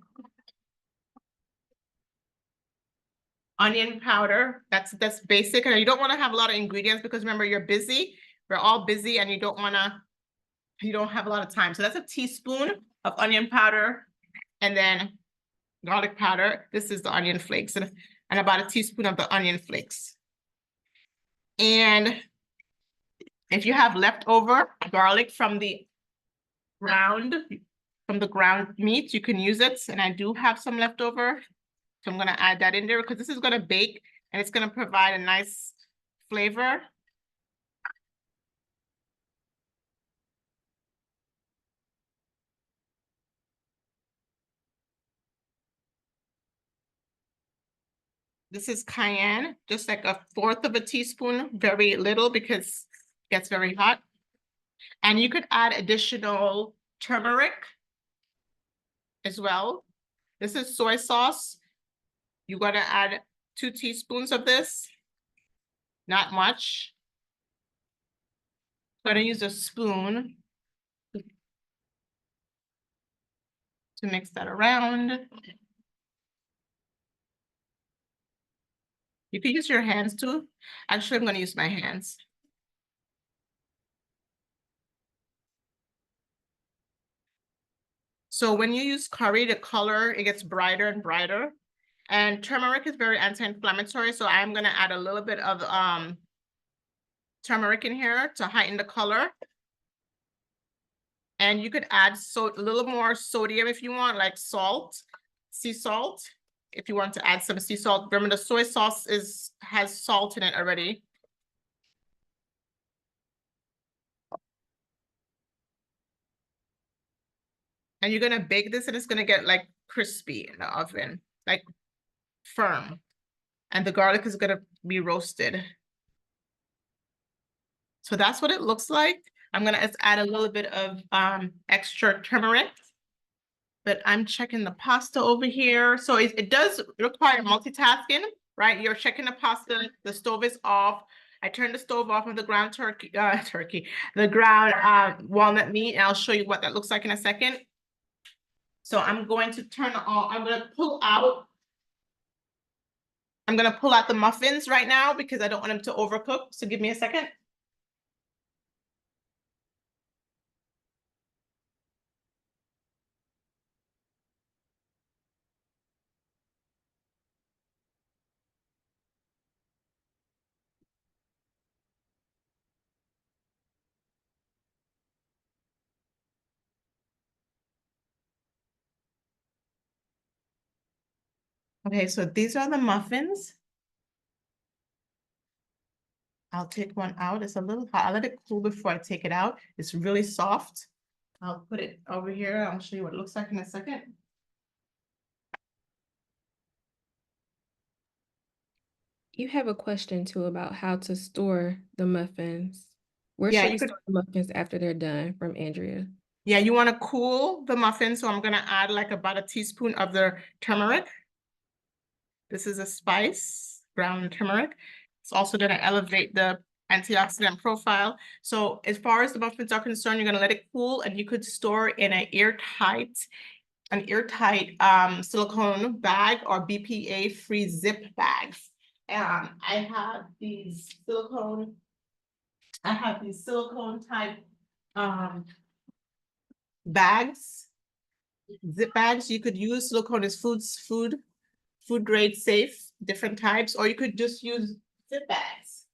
onion powder. That's basic, and you don't want to have a lot of ingredients because remember, you're busy. We're all busy and you don't have a lot of time. So that's a teaspoon of onion powder, and then garlic powder. This is the onion flakes, and about a teaspoon of the onion flakes. And if you have leftover garlic from the ground meat, you can use it. And I do have some leftover. So I'm gonna add that in there because this is gonna bake and it's gonna provide a nice flavor. This is cayenne, just like 1/4 of a teaspoon, very little because it gets very hot. And you could add additional turmeric as well. This is soy sauce. You're gonna add 2 teaspoons of this. Not much. Gonna use a spoon to mix that around. You can use your hands too. Actually, I'm gonna use my hands. So when you use curry, the color, it gets brighter and brighter. And turmeric is very anti-inflammatory, so I'm gonna add a little bit of turmeric in here to heighten the color. And you could add a little more sodium if you want, like salt, sea salt. If you want to add some sea salt, remember the soy sauce has salt in it already. And you're gonna bake this and it's gonna get like crispy in the oven, like firm. And the garlic is gonna be roasted. So that's what it looks like. I'm gonna just add a little bit of extra turmeric. But I'm checking the pasta over here. So it does require multitasking, right? You're checking the pasta, the stove is off. I turned the stove off of the ground the ground walnut meat, and I'll show you what that looks like in a second. So I'm going to I'm gonna pull out the muffins right now because I don't want them to overcook. So give me a second. Okay, so these are the muffins. I'll take one out. It's a little hot. I'll let it cool before I take it out. It's really soft. I'll put it over here. I'll show you what it looks like in a second.
You have a question too about how to store the muffins. Where
Yeah,
should
you
we
could.
store the muffins after they're done, from Andrea?
Yeah, you want to cool the muffins. So I'm gonna add like about a teaspoon of the turmeric. This is a spice, ground turmeric. It's also gonna elevate the antioxidant profile. So as far as the muffins are concerned, you're gonna let it cool and you could store in an airtight silicone bag or BPA free zip bags. I have these silicone type bags, zip bags. You could use silicone as food grade safe, different types, or you could just use zip bags,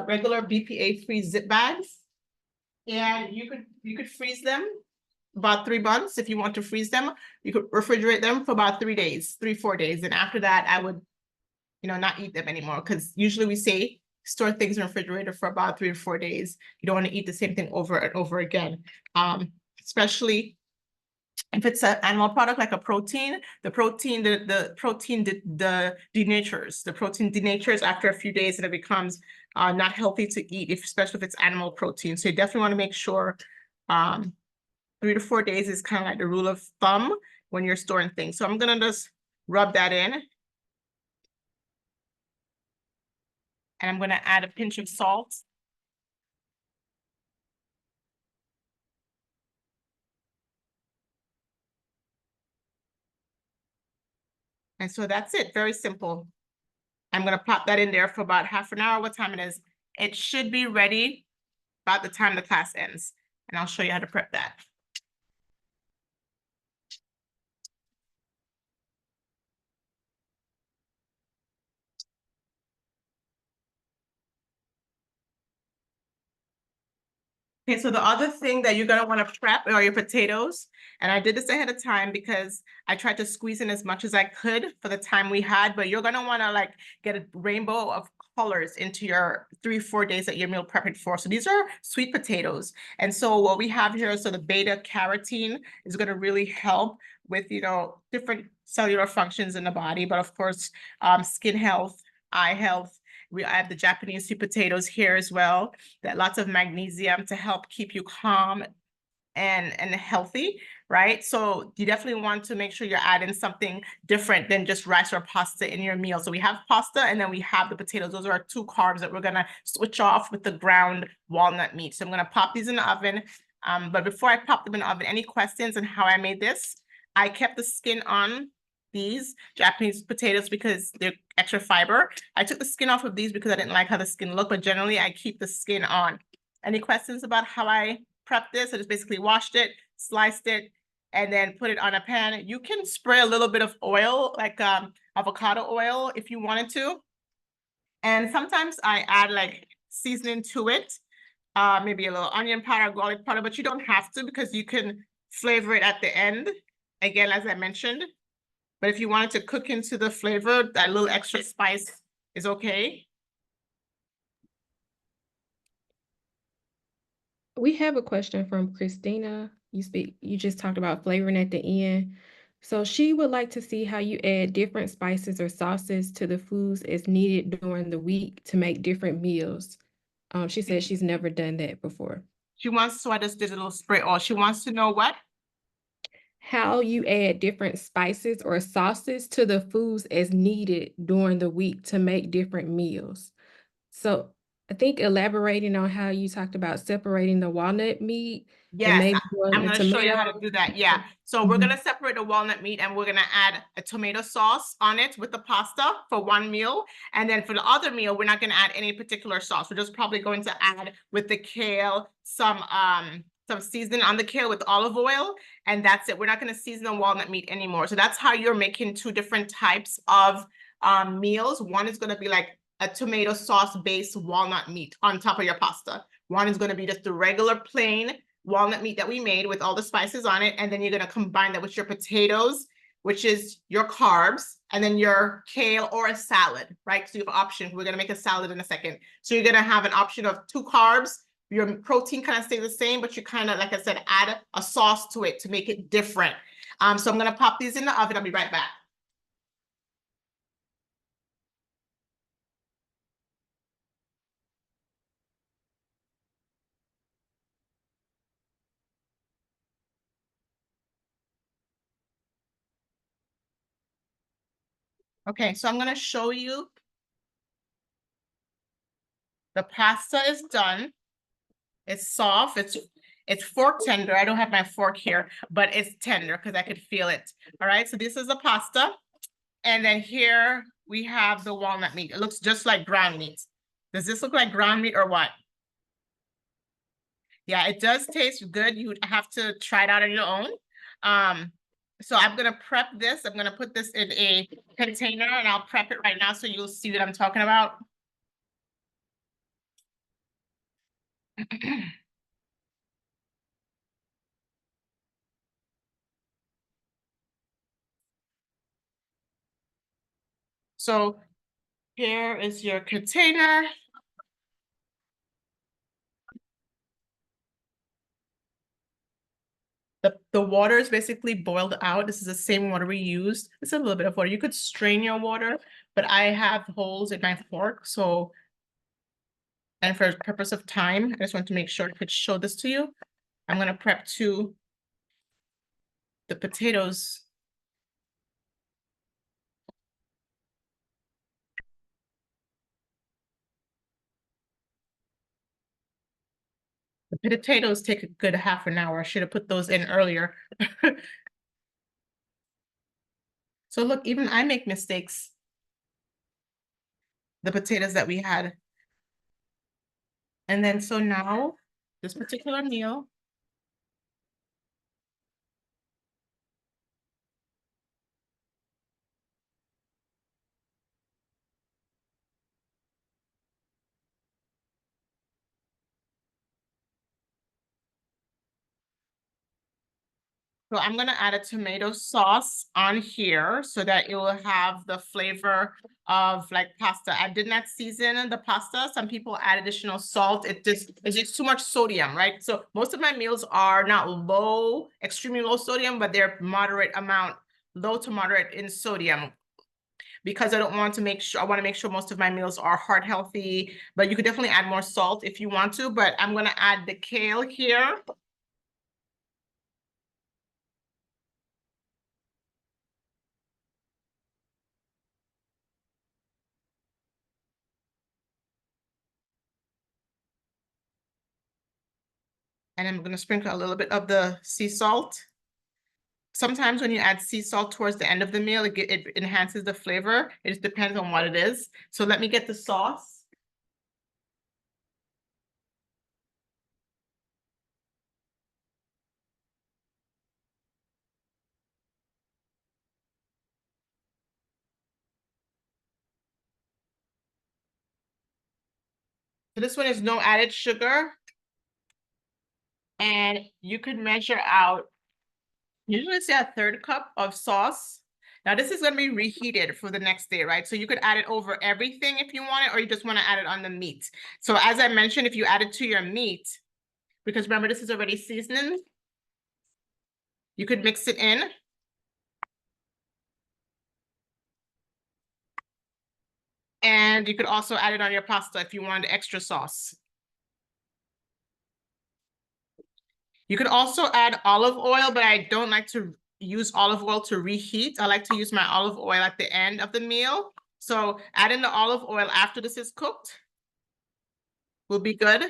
regular BPA free zip bags. And you could freeze them about 3 months. If you want to freeze them, you could refrigerate them for about 3 days, 4 days. And after that, I would, not eat them anymore. Because usually we say store things in the refrigerator for about 3 or 4 days. You don't want to eat the same thing over and over again. Especially if it's an animal product like a protein, the protein denatures. The protein denatures after a few days and it becomes not healthy to eat, especially if it's animal protein. So you definitely want to make sure 3 to 4 days is kind of like the rule of thumb when you're storing things. So I'm gonna just rub that in. And I'm gonna add a pinch of salt. And so that's it, very simple. I'm gonna pop that in there for about half an hour. What time it is? It should be ready about the time the class ends. And I'll show you how to prep that. Okay, so the other thing that you're gonna wanna prep are your potatoes. And I did this ahead of time because I tried to squeeze in as much as I could for the time we had, but you're gonna wanna like get a rainbow of colors into your 3-4 days that you're meal prepping for. So these are sweet potatoes. And so what we have here, so the beta carotene is gonna really help with, different cellular functions in the body, but of course, skin health, eye health. I have the Japanese sweet potatoes here as well, that lots of magnesium to help keep you calm and healthy. right? So you definitely want to make sure you're adding something different than just rice or pasta in your meal. So we have pasta and then we have the potatoes. Those are our two carbs that we're gonna switch off with the ground walnut meat. So I'm gonna pop these in the oven. But before I pop them in the oven, any questions on how I made this? I kept the skin on these Japanese potatoes because they're extra fiber. I took the skin off of these because I didn't like how the skin looked, but generally I keep the skin on. Any questions about how I prepped this? I just basically washed it, sliced it, and then put it on a pan. You can spray a little bit of oil, like avocado oil if you wanted to. And sometimes I add like seasoning to it, maybe a little onion powder, garlic powder, but you don't have to because you can flavor it at the end, again, as I mentioned. But if you wanted to cook into the flavor, that little extra spice is okay.
We have a question from Christina. You just talked about flavoring at the end. So she would like to see how you add different spices or sauces to the foods as needed during the week to make different meals. She said she's never done that before.
She wants, so I just did a little spray oil. She wants to know what?
How you add different spices or sauces to the foods as needed during the week to make different meals. So I think elaborating on how you talked about separating the walnut meat and
Yes,
maybe doing
I'm
the
gonna show you how
tomato.
to do that. Yeah. So we're
Mhm.
gonna separate the walnut meat and we're gonna add a tomato sauce on it with the pasta for one meal. And then for the other meal, we're not gonna add any particular sauce. We're just probably going to add with the kale some seasoning on the kale with olive oil, and that's it. We're not gonna season the walnut meat anymore. So that's how you're making two different types of meals. One is gonna be like a tomato sauce based walnut meat on top of your pasta. One is gonna be just the regular plain walnut meat that we made with all the spices on it. And then you're gonna combine that with your potatoes, which is your carbs, and then your kale or a salad, right? So you have an option. We're gonna make a salad in a second. So you're gonna have an option of 2 carbs. Your protein kind of stays the same, but you kind of, like I said, add a sauce to it to make it different. So I'm gonna pop these in the oven. I'll be right back. Okay, so I'm gonna show you. The pasta is done. It's soft. It's fork tender. I don't have my fork here, but it's tender because I could feel it. All right, so this is the pasta. And then here we have the walnut meat. It looks just like ground meat. Does this look like ground meat or what? Yeah, it does taste good. You would have to try it out on your own. So I'm gonna prep this. I'm gonna put this in a container and I'll prep it right now so you'll see what I'm talking about. So here is your container. The water is basically boiled out. This is the same water we used. It's a little bit of water. You could strain your water, but I have holes in my fork. So, and for the purpose of time, I just want to make sure I could show this to you. I'm gonna prep the potatoes. The potatoes take a good half an hour. I should have put those in earlier. So look, even I make mistakes. The potatoes that we had. And then so now, this particular meal, so I'm gonna add a tomato sauce on here so that it will have the flavor of like pasta. I did not season the pasta. Some people add additional salt. It's just too much sodium, right? So most of my meals are not low, extremely low sodium, but they're moderate amount, low to moderate in sodium. Because I want to make sure most of my meals are heart healthy, but you could definitely add more salt if you want to, but I'm gonna add the kale here. And I'm gonna sprinkle a little bit of the sea salt. Sometimes when you add sea salt towards the end of the meal, it enhances the flavor. It just depends on what it is. So let me get the sauce. So this one is no added sugar. And you could measure out, usually say a third cup of sauce. Now this is gonna be reheated for the next day, right? So you could add it over everything if you want it, or you just wanna add it on the meat. So as I mentioned, if you add it to your meat, because remember this is already seasoned, you could mix it in. And you could also add it on your pasta if you wanted extra sauce. You could also add olive oil, but I don't like to use olive oil to reheat. I like to use my olive oil at the end of the meal. So add in the olive oil after this is cooked will be good.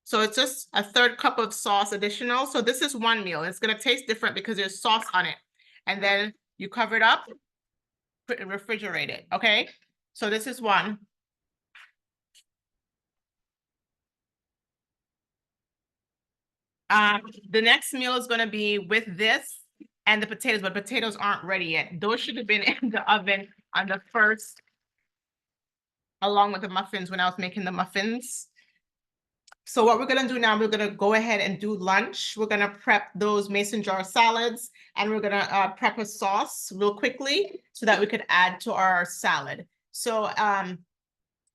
So it's just a third cup of sauce additional. So this is one meal. It's gonna taste different because there's sauce on it. And then you cover it up, refrigerate it, okay? So this is one. The next meal is gonna be with this and the potatoes, but potatoes aren't ready yet. Those should have been in the oven on the first, along with the muffins when I was making the muffins. So what we're gonna do now, we're gonna go ahead and do lunch. We're gonna prep those mason jar salads, and we're gonna prep a sauce real quickly so that we could add to our salad. So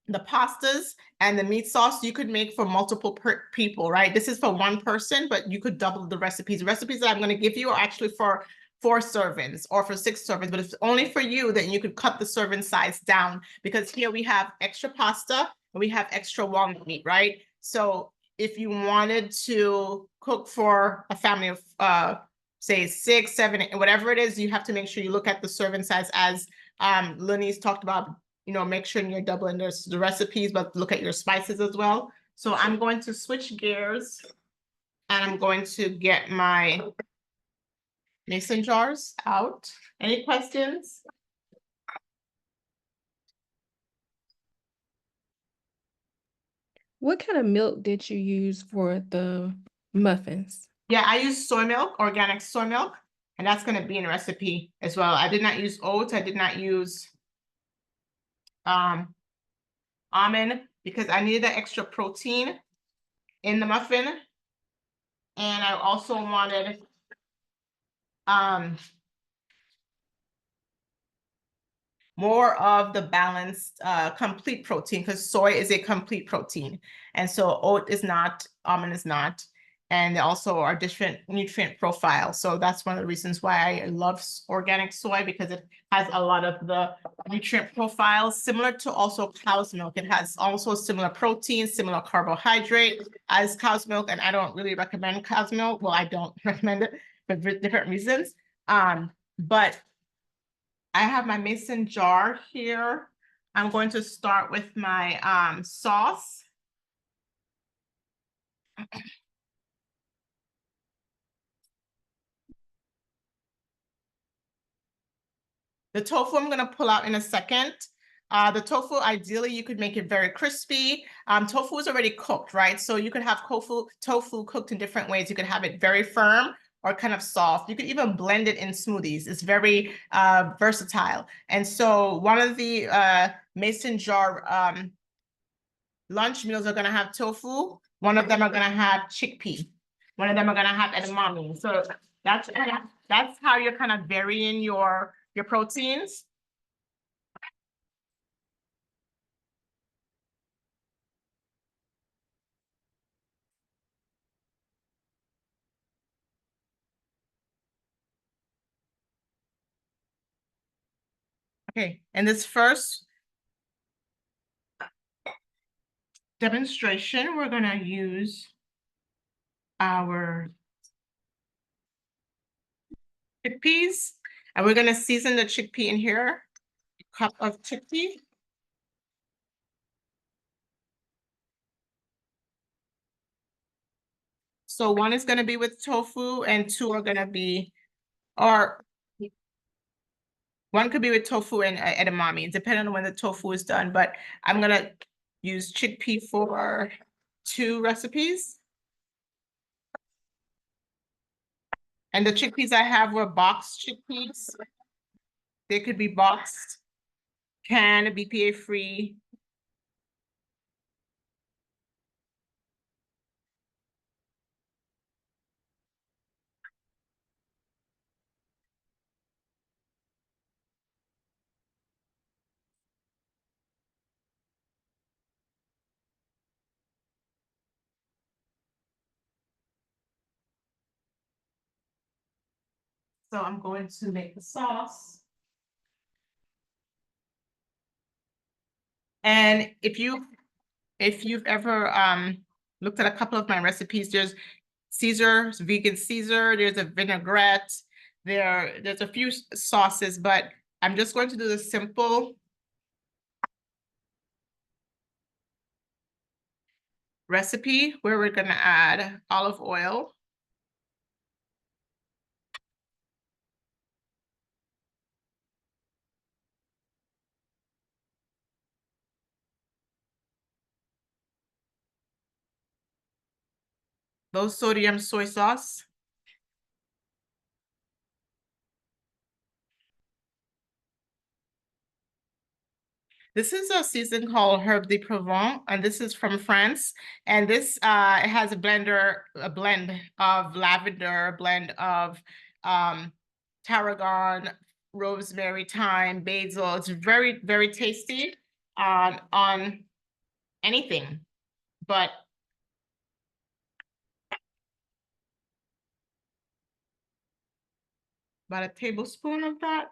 the pastas and the meat sauce you could make for multiple people, right? This is for one person, but you could double the recipes. The recipes that I'm going to give you are actually for 4 servings or for 6 servings, but if it's only for you, then you could cut the serving size down, because here we have extra pasta and we have extra walnut meat, right? So if you wanted to cook for a family of say 6, 7, whatever it is, you have to make sure you look at the serving size, as Lenny's talked about. You know, make sure you're doubling the recipes, but look at your spices as well. So I'm going to switch gears and I'm going to get my mason jars out. Any questions?
What kind of milk did you use for the muffins?
Yeah, I use soy milk, organic soy milk, and that's going to be in the recipe as well. I did not use oats. I did not use almond because I needed that extra protein in the muffin. And I also wanted more of the balanced complete protein, because soy is a complete protein. And so oat is not, almond is not. And they also are different nutrient profiles. So that's one of the reasons why I love organic soy, because it has a lot of the nutrient profiles similar to also cow's milk. It has also similar protein, similar carbohydrate as cow's milk. And I don't really recommend cow's milk. Well, I don't recommend it for different reasons. But I have my mason jar here. I'm going to start with my sauce. The tofu I'm gonna pull out in a second. The tofu, ideally, you could make it very crispy. Tofu is already cooked, right? So you could have tofu cooked in different ways. You could have it very firm or kind of soft. You could even blend it in smoothies. It's very versatile. And so one of the mason jar lunch meals are gonna have tofu. One of them are gonna have chickpea. One of them are gonna have edamame. So that's how you're kind of varying your proteins. Okay, in this first demonstration, we're gonna use our chickpeas, and we're gonna season the chickpea in here. A cup of chickpea. So one is gonna be with tofu and two are gonna be, or one could be with tofu and edamame, depending on when the tofu is done, but I'm gonna use chickpea for 2 recipes. And the chickpeas I have were boxed chickpeas. They could be boxed, canned, BPA free. So I'm going to make the sauce. And if you've ever looked at a couple of my recipes, there's Caesar, vegan Caesar, there's a vinaigrette, there's a few sauces, but I'm just going to do the simple recipe where we're gonna add olive oil. Low sodium soy sauce. This is a season called Herb de Provence, and this is from France. And this it has a blend of lavender, a blend of tarragon, rosemary, thyme, basil. It's very, very tasty on anything, but about a tablespoon of that.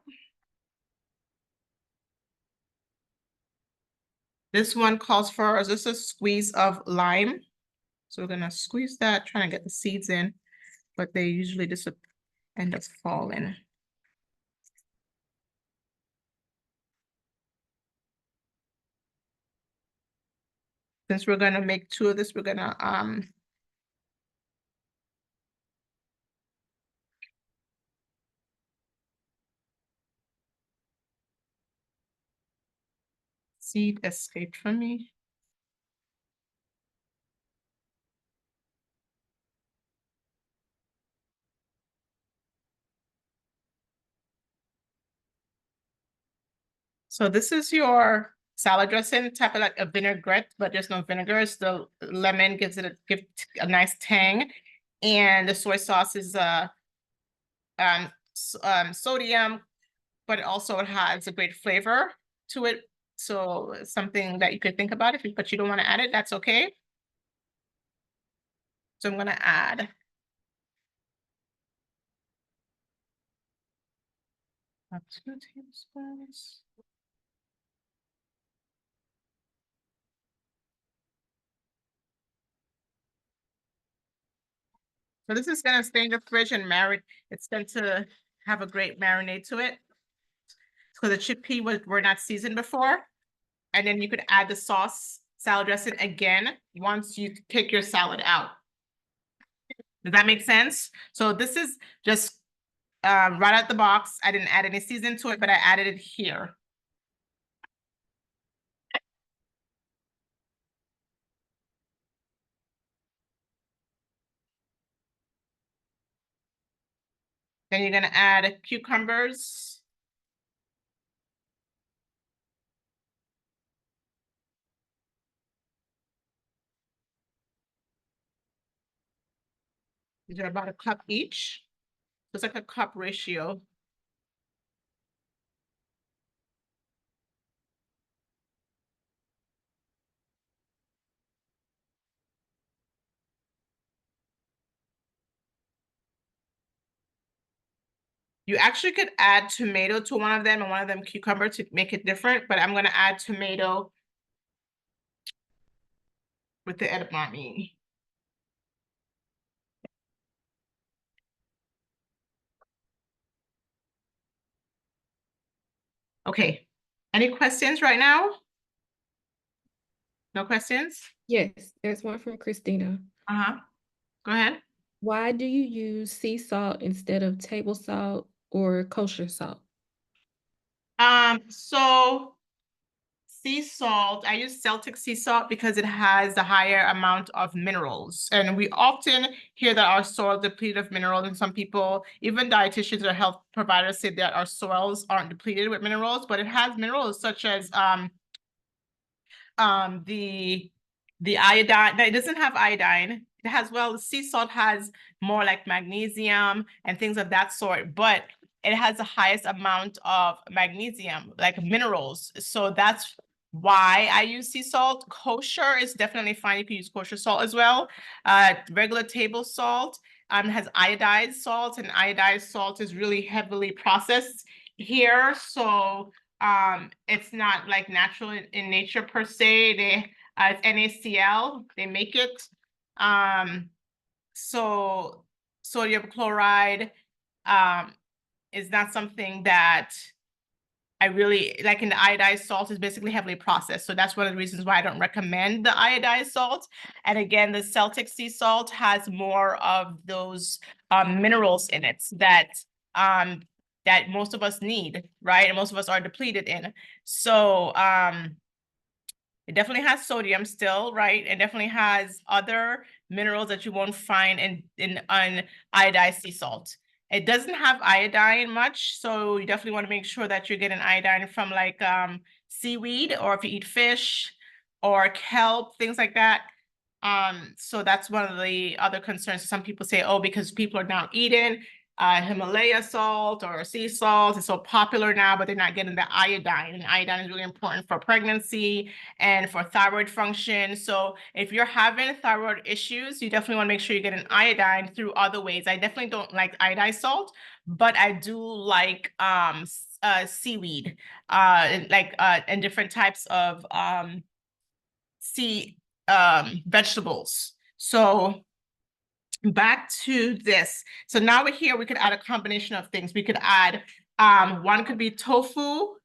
This one calls for just a squeeze of lime. So we're gonna squeeze that, trying to get the seeds in, but they usually just end up falling. Since we're gonna make 2 of this, we're gonna seed escaped from me. So this is your salad dressing, type of like a vinaigrette, but there's no vinegar. It's the lemon gives a nice tang, and the soy sauce is sodium, but also it has a great flavor to it. So something that you could think about but you don't want to add it, that's okay. So I'm gonna add about 2 tablespoons. So this is gonna stay in the fridge and marinate. It's going to have a great marinade to it. Because the chickpea were not seasoned before. And then you could add the sauce, salad dressing again, once you take your salad out. Does that make sense? So this is just right out the box. I didn't add any seasoning to it, but I added it here. Then you're gonna add cucumbers. These are about a cup each. It's like a cup ratio. You actually could add tomato to one of them and one of them cucumber to make it different, but I'm gonna add tomato with the edamame. Okay, any questions right now? No questions?
Yes, there's one from Christina.
Go ahead.
Why do you use sea salt instead of table salt or kosher salt?
So sea salt, I use Celtic sea salt because it has a higher amount of minerals. And we often hear that our soil is depleted of minerals, and some people, even dietitians or health providers, say that our soils aren't depleted with minerals, but it has minerals such as the iodine. It doesn't have iodine. It has, well, sea salt has more like magnesium and things of that sort, but it has the highest amount of magnesium, like minerals. So that's why I use sea salt. Kosher is definitely fine. You can use kosher salt as well. Regular table salt has iodized salt, and iodized salt is really heavily processed here. So it's not like natural in nature per se. It's NaCl, they make it. So sodium chloride is not something that I really like. In the iodized salt is basically heavily processed. So that's one of the reasons why I don't recommend the iodized salt. And again, the Celtic sea salt has more of those minerals in it um, that most of us need, right? And most of us are depleted in. So it definitely has sodium still, right? It definitely has other minerals that you won't find in iodized sea salt. It doesn't have iodine much, so you definitely want to make sure that you're getting iodine from like seaweed, or if you eat fish or kelp, things like that. So that's one of the other concerns. Some people say, oh, because people are now eating Himalaya salt or sea salt, it's so popular now, but they're not getting the iodine. And iodine is really important for pregnancy and for thyroid function. So if you're having thyroid issues, you definitely want to make sure you get an iodine through other ways. I definitely don't like iodized salt, but I do like seaweed, and different types of sea vegetables. So back to this. So now we're here, we could add a combination of things. We could add, one could be tofu,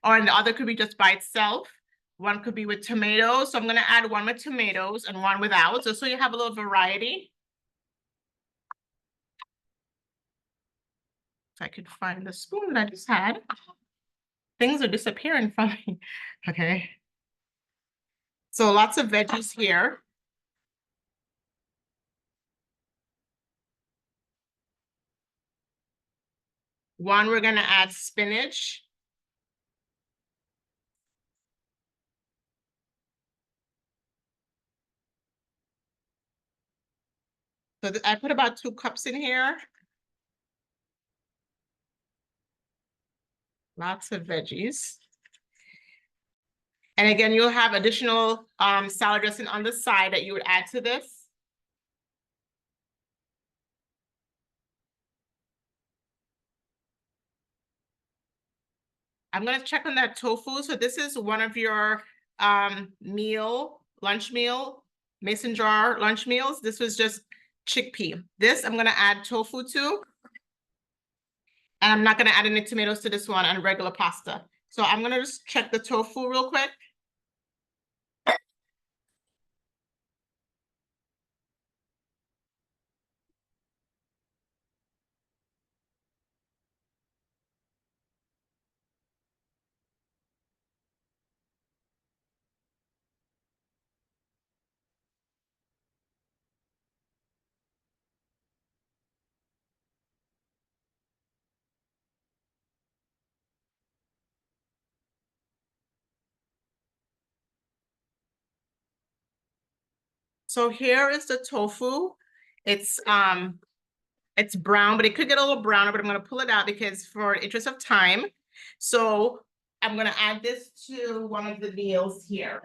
or the other could be just by itself. One could be with tomatoes. So I'm gonna add one with tomatoes and one without, just so you have a little variety. If I could find the spoon that I just had. Things are disappearing from me. Okay. So lots of veggies here. One, we're gonna add spinach. So I put about 2 cups in here. Lots of veggies. And again, you'll have additional salad dressing on the side that you would add to this. I'm gonna check on that tofu. So this is one of your lunch meal, mason jar lunch meals. This was just chickpea. This I'm gonna add tofu to. And I'm not gonna add any tomatoes to this one and regular pasta. So I'm gonna just check the tofu real quick. So here is the tofu. It's brown, but it could get a little browner, but I'm gonna pull it out because for interest of time. So I'm gonna add this to one of the meals here.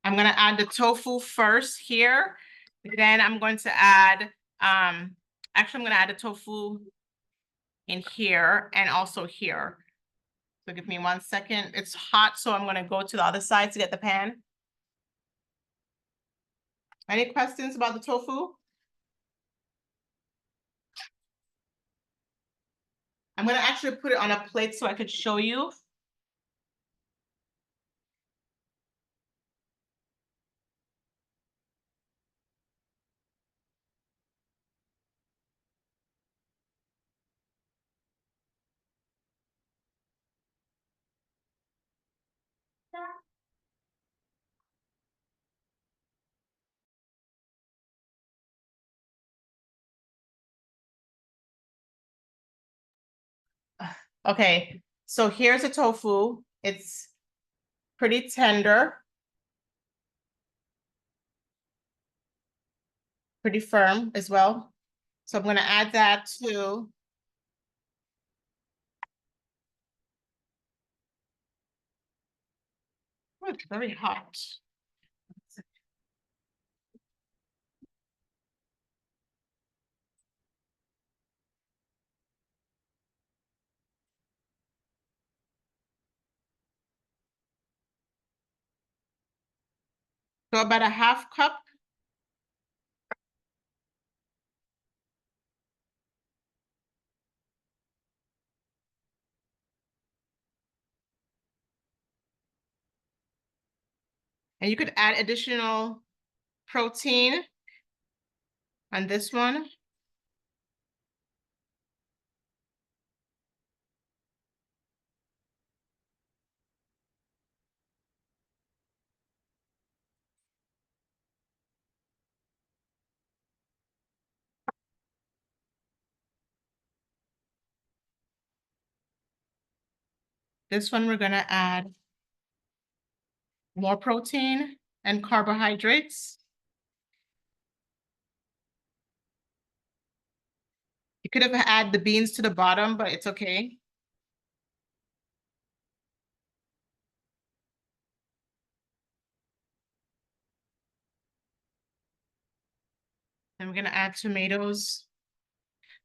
I'm gonna add the tofu first here. Then I'm going to add, actually I'm gonna add the tofu in here and also here. So give me 1 second. It's hot, so I'm gonna go to the other side to get the pan. Any questions about the tofu? I'm gonna actually put it on a plate so I could show you. Okay, so here's the tofu. It's pretty tender. Pretty firm as well. So I'm gonna add that to oh, it's very hot. So about a half cup. And you could add additional protein on this one. This one, we're gonna add more protein and carbohydrates. You could have added the beans to the bottom, but it's okay. And we're gonna add tomatoes.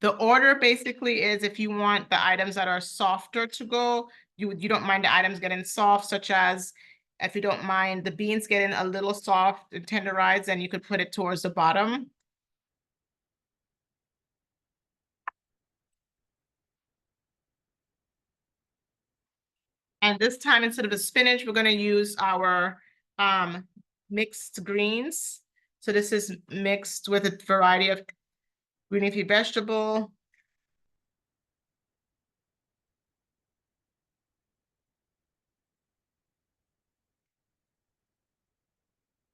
The order basically is if you want the items that are softer to go, you don't mind the items getting soft, such as if you don't mind the beans getting a little soft and tenderized, then you could put it towards the bottom. And this time, instead of the spinach, we're gonna use our mixed greens. So this is mixed with a variety of green leafy vegetable.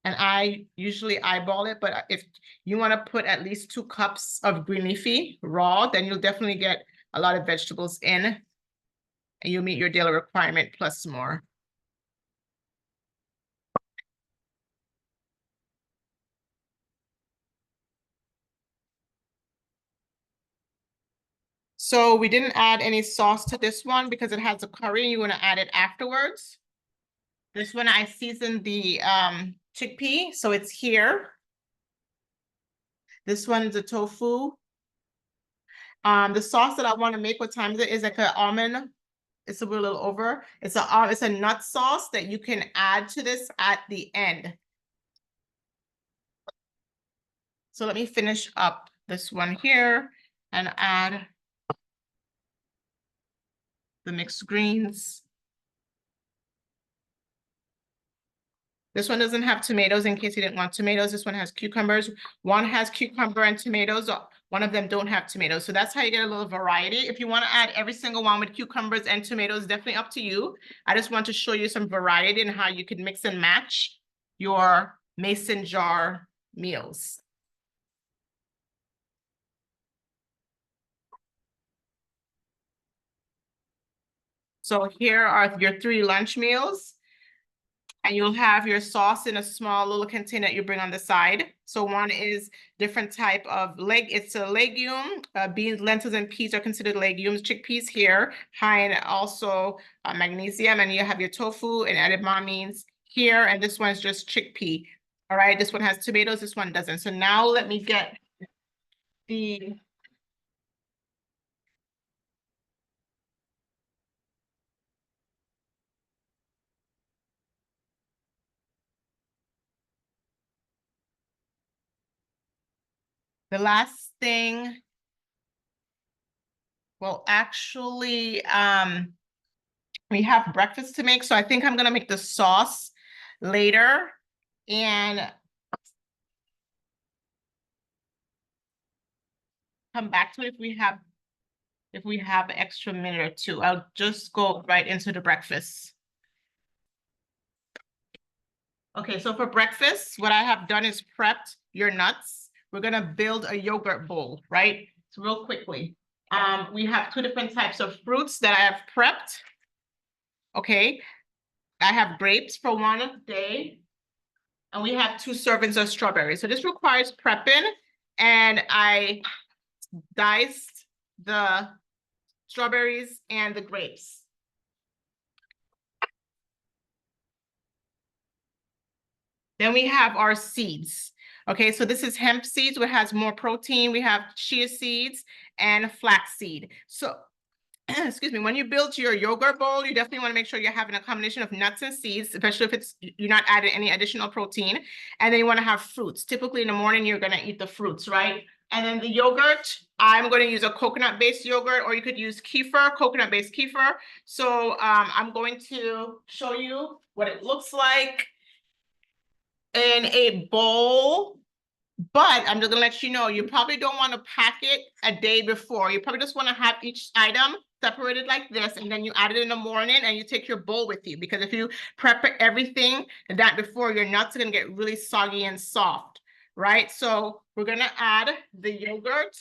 And I usually eyeball it, but if you want to put at least 2 cups of green leafy raw, then you'll definitely get a lot of vegetables in, and you'll meet your daily requirement plus more. So we didn't add any sauce to this one because it has a curry. You want to add it afterwards. This one I seasoned the chickpea, so it's here. This one is a tofu. The sauce that I want to make, what time is like an almond. It's a little over. It's a nut sauce that you can add to this at the end. So let me finish up this one here and add the mixed greens. This one doesn't have tomatoes in case you didn't want tomatoes. This one has cucumbers. One has cucumber and tomatoes. One of them don't have tomatoes. So that's how you get a little variety. If you want to add every single one with cucumbers and tomatoes, definitely up to you. I just want to show you some variety and how you can mix and match your mason jar meals. So here are your 3 lunch meals. And you'll have your sauce in a small little container that you bring on the side. So one is different type of it's a legume. Beans, lentils, and peas are considered legumes. Chickpeas here, high in also magnesium. And you have your tofu and edamames here. And this one is just chickpea. All right, this one has tomatoes, this one doesn't. So now let me get the last thing. Well, actually, we have breakfast to make, so I think I'm gonna make the sauce later and come back to it if we have an extra minute or two. I'll just go right into the breakfast. Okay, so for breakfast, what I have done is prepped your nuts. We're gonna build a yogurt bowl, right? So real quickly. We have two different types of fruits that I have prepped. Okay, I have grapes for one day, and we have 2 servings of strawberries. So this requires prepping, and I diced the strawberries and the grapes. Then we have our seeds. Okay, so this is hemp seeds, which has more protein. We have chia seeds and flax seed. So excuse me, when you build your yogurt bowl, you definitely want to make sure you're having a combination of nuts and seeds, especially if you're not adding any additional protein. And then you want to have fruits. Typically in the morning, you're going to eat the fruits, right? And then the yogurt, I'm going to use a coconut-based yogurt, or you could use kefir, coconut-based kefir. So I'm going to show you what it looks like in a bowl. But I'm just gonna let you know, you probably don't want to pack it a day before. You probably just want to have each item separated like this, and then you add it in the morning and you take your bowl with you. Because if you prep everything the night before, your nuts are gonna get really soggy and soft, right? So we're gonna add the yogurt.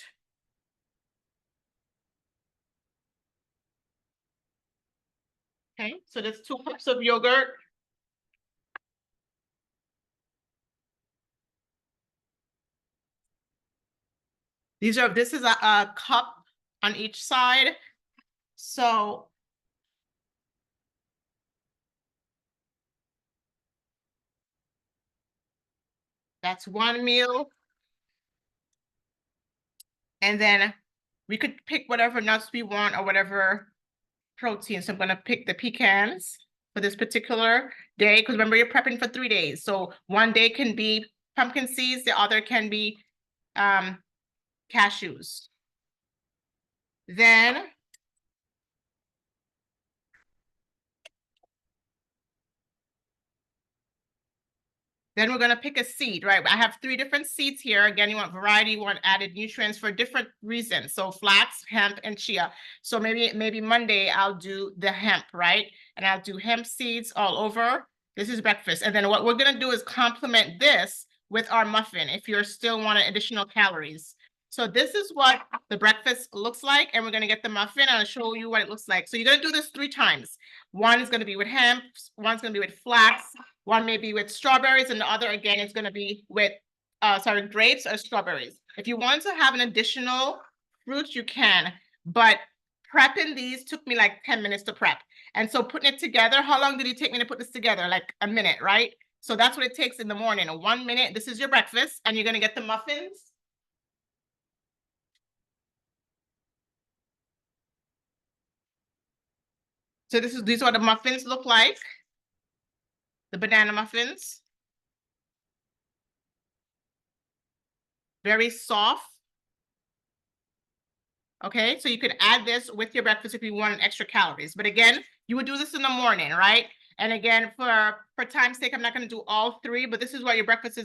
Okay, so there's 2 cups of yogurt. This is a cup on each side. So that's 1 meal. And then we could pick whatever nuts we want or whatever protein. So I'm gonna pick the pecans for this particular day, because remember, you're prepping for 3 days. So one day can be pumpkin seeds, the other can be cashews. Then we're gonna pick a seed, right? I have 3 different seeds here. Again, you want variety, you want added nutrients for different reasons. So flax, hemp, and chia. So maybe Monday I'll do the hemp, right? And I'll do hemp seeds all over. This is breakfast. And then what we're gonna do is complement this with our muffin if you're still wanting additional calories. So this is what the breakfast looks like, and we're gonna get the muffin, and I'll show you what it looks like. So you're gonna do this 3 times. One is gonna be with hemp, one's gonna be with flax, one may be with strawberries, and the other, again, is going to be with, grapes or strawberries. If you want to have an additional fruit, you can. But prepping these took me like 10 minutes to prep. And so putting it together, how long did it take me to put this together? Like a minute, right? So that's what it takes in the morning. 1 minute, this is your breakfast, and you're going to get the muffins. So these are what the muffins look like. The banana muffins. Very soft. Okay, so you could add this with your breakfast if you want extra calories. But again, you would do this in the morning, right? And again, for time's sake, I'm not going to do all 3, but this is what your breakfast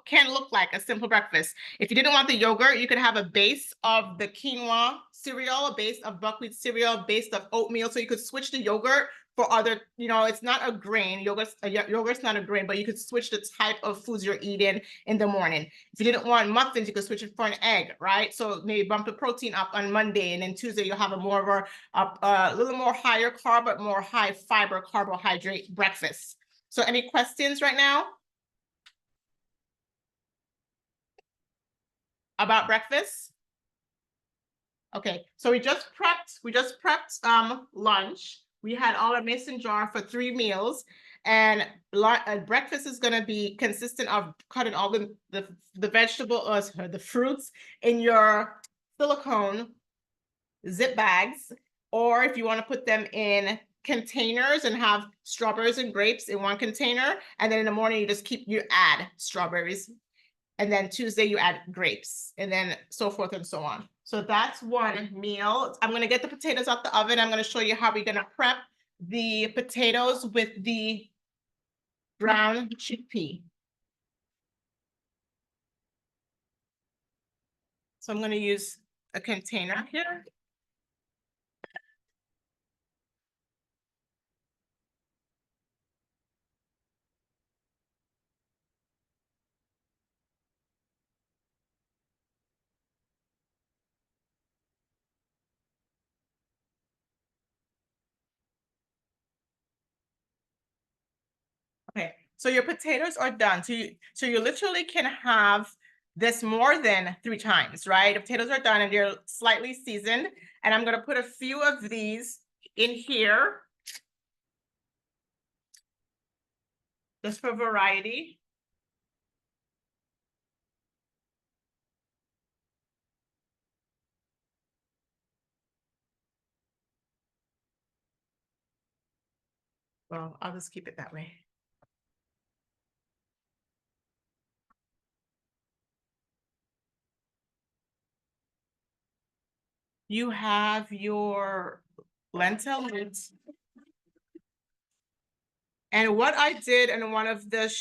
can look like, a simple breakfast. If you didn't want the yogurt, you could have a base of the quinoa cereal, a base of buckwheat cereal, a base of oatmeal. So you could switch the yogurt for other, it's not a grain. Yogurt's not a grain, but you could switch the type of foods you're eating in the morning. If you didn't want muffins, you could switch it for an egg, right? So maybe bump the protein up on Monday, and then Tuesday you'll have a little more higher carb, but more high fiber carbohydrate breakfast. So any questions right now about breakfast? Okay, so we just prepped lunch. We had all our mason jar for 3 meals, and breakfast is going to be consistent of cutting all the the fruits in your silicone zip bags, or if you want to put them in containers and have strawberries and grapes in one container, and then in the morning you add strawberries, and then Tuesday you add grapes, and then so forth and so on. So that's one meal. I'm going to get the potatoes out the oven. I'm going to show you how we're going to prep the potatoes with the brown chickpea. So I'm going to use a container here. So your potatoes are done. So you literally can have this more than 3 times, right? The potatoes are done and they're slightly seasoned. And I'm gonna put a few of these in here, just for variety. Well, I'll just keep it that way. You have your lentil mince. And what I did in one of the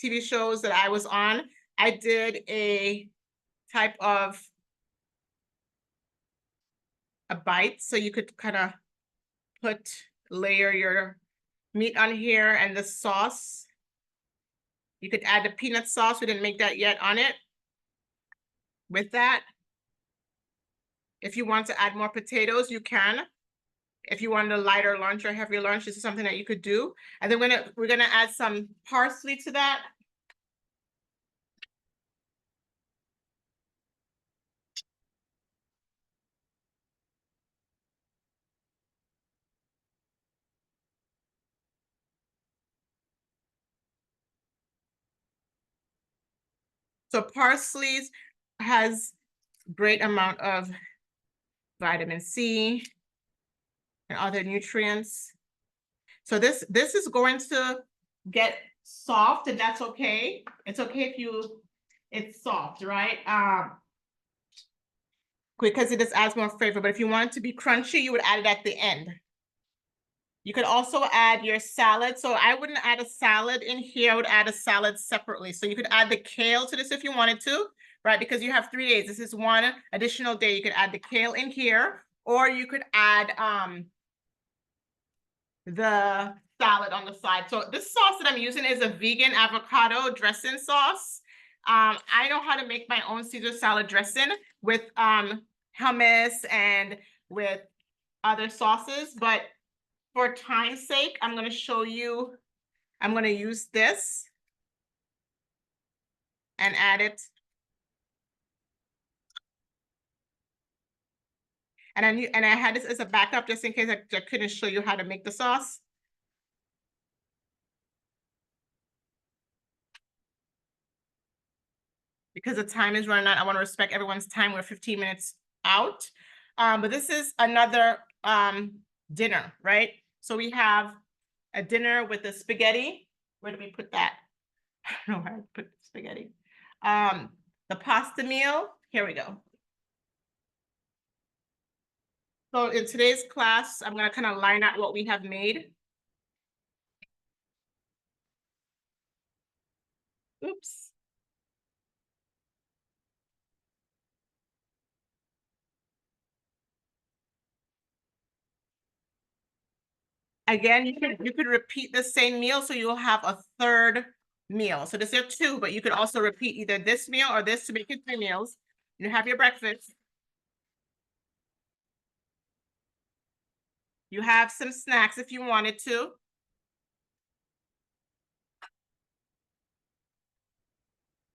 TV shows that I was on, I did a type of a bite. So you could kind of layer your meat on here and the sauce. You could add the peanut sauce. We didn't make that yet on it. With that, if you want to add more potatoes, you can. If you want a lighter lunch or heavier lunch, this is something that you could do. And then we're gonna add some parsley to that. So parsley has great amount of vitamin C and other nutrients. So this is going to get soft, and that's okay. It's okay if it's soft, right? Because it just adds more flavor. But if you want it to be crunchy, you would add it at the end. You could also add your salad. So I wouldn't add a salad in here. I would add a salad separately. So you could add the kale to this if you wanted to, right? Because you have 3 days. This is one additional day. You could add the kale in here, or you could add the salad on the side. So this sauce that I'm using is a vegan avocado dressing sauce. I know how to make my own Caesar salad dressing with hummus and with other sauces, but for time's sake, I'm going to show you, I'm going to use this and add it. And I had this as a backup just in case I couldn't show you how to make the sauce. Because the time is running out, I want to respect everyone's time. We're 15 minutes out. But this is another dinner, right? So we have a dinner with the spaghetti. Where do we put that? I don't know where to put spaghetti. The pasta meal, here we go. So in today's class, I'm gonna kind of line out what we have made. Oops. Again, you could repeat the same meal, so you'll have a third meal. So this are 2, but you could also repeat either this meal or this to make it 3 meals. You have your breakfast. You have some snacks if you wanted to.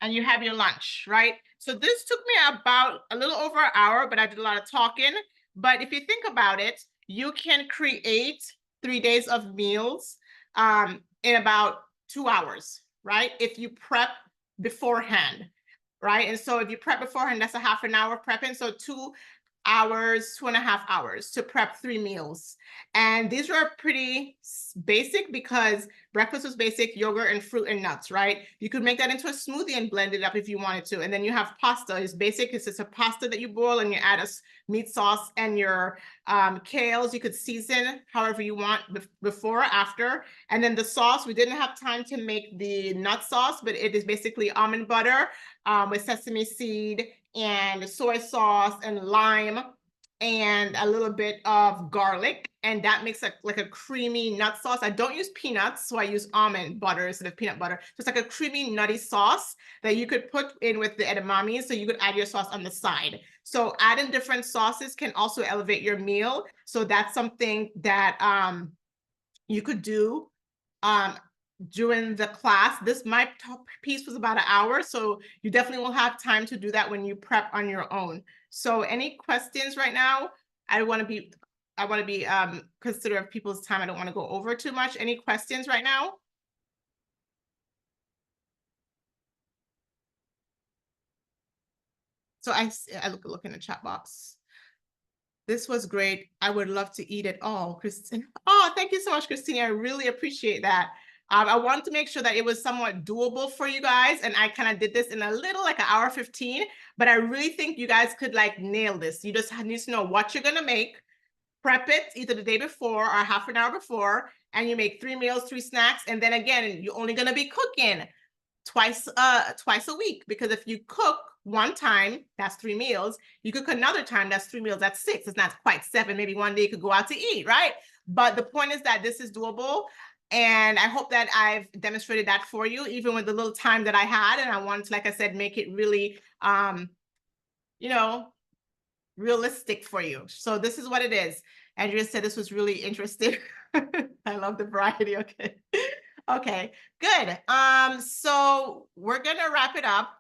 And you have your lunch, right? So this took me about a little over an hour, but I did a lot of talking. But if you think about it, you can create 3 days of meals in about 2 hours, right? If you prep beforehand, right? And so if you prep beforehand, that's a half an hour prepping. So 2 hours, 2.5 hours to prep 3 meals. And these were pretty basic because breakfast was basic, yogurt and fruit and nuts, right? You could make that into a smoothie and blend it up if you wanted to. And then you have pasta. It's basic. It's just a pasta that you boil and you add a meat sauce and your kales. You could season however you want before or after. And then the sauce, we didn't have time to make the nut sauce, but it is basically almond butter with sesame seed and soy sauce and lime and a little bit of garlic, and that makes like a creamy nut sauce. I don't use peanuts, so I use almond butter instead of peanut butter. So it's like a creamy nutty sauce that you could put in with the edamame, so you could add your sauce on the side. So adding different sauces can also elevate your meal. So that's something that you could do during the class. My top piece was about an hour, so you definitely will have time to do that when you prep on your own. So any questions right now? I want to be considerate of people's time. I don't want to go over too much. Any questions right now? So I look in the chat box. This was great. I would love to eat it all, Christine. Oh, thank you so much, Christine. I really appreciate that. I wanted to make sure that it was somewhat doable for you guys. And I kind of did this in a little, like an hour 15, but I really think you guys could like nail this. You just need to know what you're going to make, prep it either the day before or half an hour before, and you make 3 meals, 3 snacks. And then again, you're only going to be cooking twice a week, because if you cook one time, that's 3 meals. You cook another time, that's 3 meals, that's 6. It's not quite 7. Maybe one day you could go out to eat, right? But the point is that this is doable. And I hope that I've demonstrated that for you, even with the little time that I had. And I wanted to, like I said, make it really, you know, realistic for you. So this is what it is. Andrea said this was really interesting. I love the variety. Okay. Okay, good. So we're gonna wrap it up.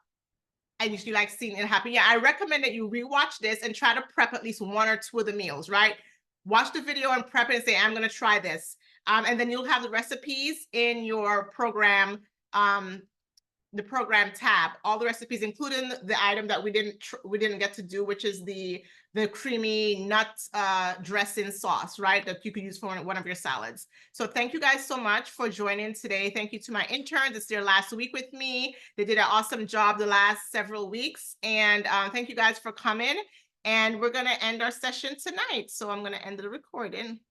I usually like seeing it happen. Yeah, I recommend that you rewatch this and try to prep at least 1 or 2 of the meals, right? Watch the video and prep it and say, I'm gonna try this. And then you'll have the recipes in your program, the program tab, all the recipes, including the item that we didn't get to do, which is the creamy nut dressing sauce, right? That you could use for one of your salads. So thank you guys so much for joining today. Thank you to my interns. It's their last week with me. They did an awesome job the last several weeks. And thank you guys for coming. And we're gonna end our session tonight. So I'm gonna end the recording.